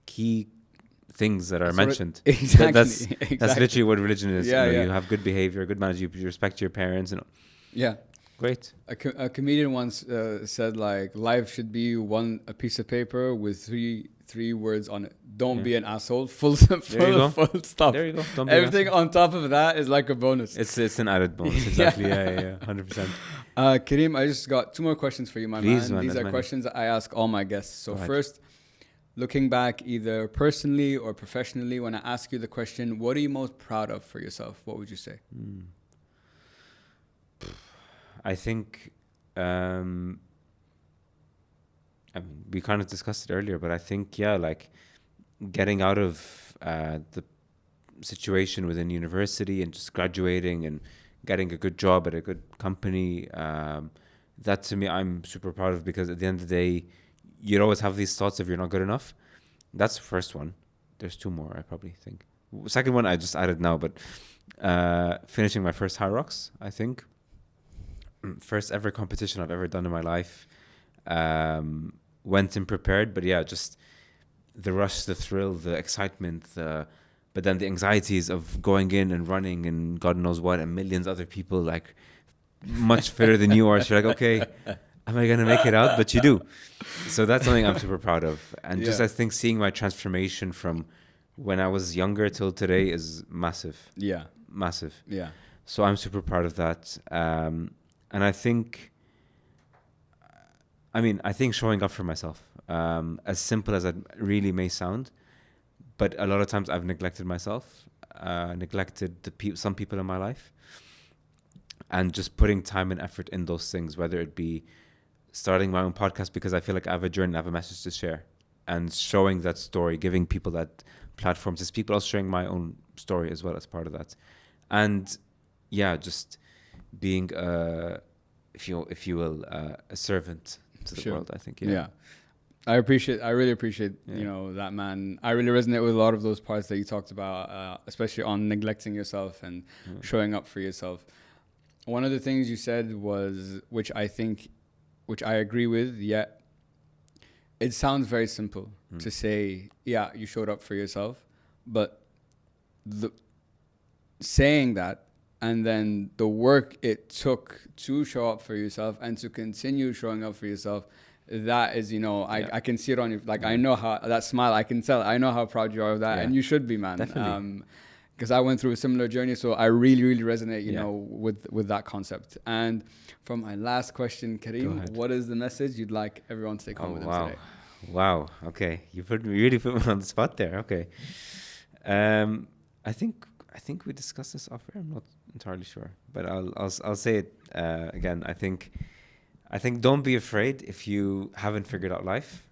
key things that are mentioned. Exactly. That's literally what religion is. Yeah, You have good behavior, good manners, you respect your parents, Yeah. Great. A comedian once said, like, life should be a piece of paper with three words on it. Don't be an asshole. Full stop. There you go. Don't be Everything on top of that is like a bonus. It's an added bonus. Exactly. yeah. 100%. Karim, I just got 2 more questions for you, my Please, man. These are questions I ask all my guests. So first, looking back either personally or professionally, when I ask you the question, what are you most proud of for yourself? What would you say? I think, I mean, we kind of discussed it earlier, but I think, like, getting out of the situation within university and just graduating and getting a good job at a good company, that to me, I'm super proud of, because at the end of the day, you'd always have these thoughts of you're not good enough. That's the first one. There's 2 more, I probably think. Second one I just added now, but finishing my first High Rocks, I think. First ever competition I've ever done in my life. Went in prepared, but yeah, just the rush, the thrill, the excitement, but then the anxieties of going in and running and God knows what, and millions of other people like much fitter than you are. So you're like, okay, am I going to make it out? But you do. So that's something I'm super proud of. And just, I think, seeing my transformation from when I was younger till today is massive. Yeah. Massive. Yeah. So I'm super proud of that. And I think, showing up for myself, as simple as it really may sound, but a lot of times I've neglected myself, neglected some people in my life, and just putting time and effort in those things, whether it be starting my own podcast because I feel like I have a journey, I have a message to share, and showing that story, giving people that platform to speak, but also sharing my own story as well as part of that. And just being if you will, a servant to the world, I think. I really appreciate that, man. I really resonate with a lot of those parts that you talked about, especially on neglecting yourself and showing up for yourself. One of the things you said was, which I agree with, yet it sounds very simple to say, you showed up for yourself, but saying that, and then the work it took to show up for yourself and to continue showing up for yourself, that is, I can see it on you. Like, I know how, that smile, I can tell, I know how proud you are of that. And you should be, man. Definitely. Because I went through a similar journey. So I really, really resonate, with that concept. And for my last question, Karim, what is the message you'd like everyone to take home with them today? Wow. Okay. You really put me on the spot there. Okay. I think we discussed this off air. I'm not entirely sure, but I'll say it again. I think don't be afraid if you haven't figured out life.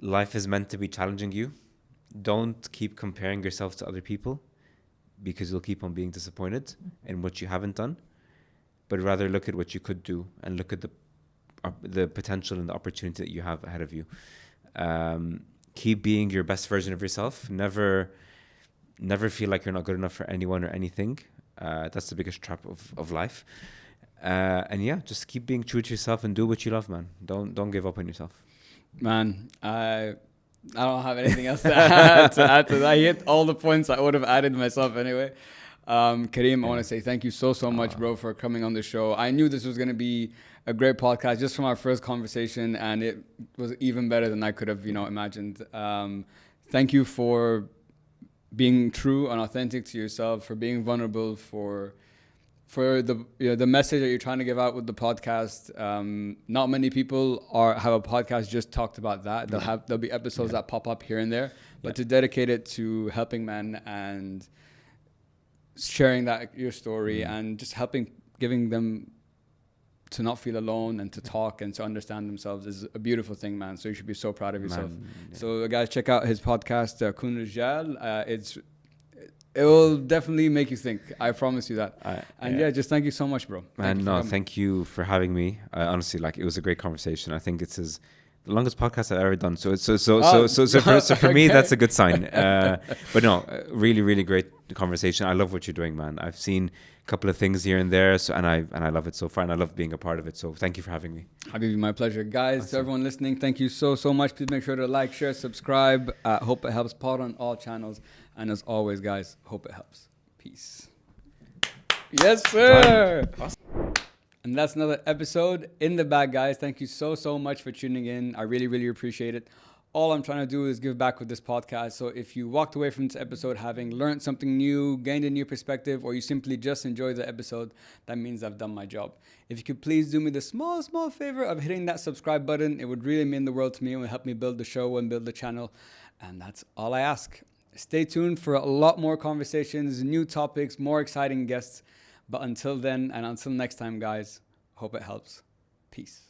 Life is meant to be challenging you. Don't keep comparing yourself to other people, because you'll keep on being disappointed in what you haven't done. But rather look at what you could do and look at the potential and the opportunity that you have ahead of you. Keep being your best version of yourself. Never feel like you're not good enough for anyone or anything. That's the biggest trap of life. And just keep being true to yourself and do what you love, man. Don't give up on yourself. Man, I don't have anything else to add to that. I hit all the points I would have added myself anyway. Karim, I want to say thank you so much, bro, for coming on the show. I knew this was going to be a great podcast just from our first conversation, and it was even better than I could have, imagined. Thank you for being true and authentic to yourself, for being vulnerable, for the message that you're trying to give out with the podcast. Not many people have a podcast just talked about that. There'll be episodes that pop up here and there, but to dedicate it to helping men and sharing your story and just giving them to not feel alone and to talk and to understand themselves is a beautiful thing, man. So you should be so proud of yourself. Man, yeah. So guys, check out his podcast, Koon Rijjeil. It will definitely make you think. I promise you that. Just thank you so much, bro. Thank you for having me. Honestly, like, it was a great conversation. I think it's the longest podcast I've ever done. So for me, that's a good sign. But no, really, really great conversation. I love what you're doing, man. I've seen a couple of things here and there, and I love it so far, and I love being a part of it. So thank you for having me. Habibi, my pleasure. Guys, to everyone listening, thank you so much. Please make sure to like, share, subscribe. Hope It Helps pod on all channels. And as always, guys, hope it helps. Peace. Yes, sir. Awesome. And that's another episode in the bag, guys. Thank you so much for tuning in. I really, really appreciate it. All I'm trying to do is give back with this podcast. So if you walked away from this episode having learned something new, gained a new perspective, or you simply just enjoyed the episode, that means I've done my job. If you could please do me the small favor of hitting that subscribe button, it would really mean the world to me and would help me build the show and build the channel. And that's all I ask. Stay tuned for a lot more conversations, new topics, more exciting guests. But until then, and until next time, guys, hope it helps. Peace.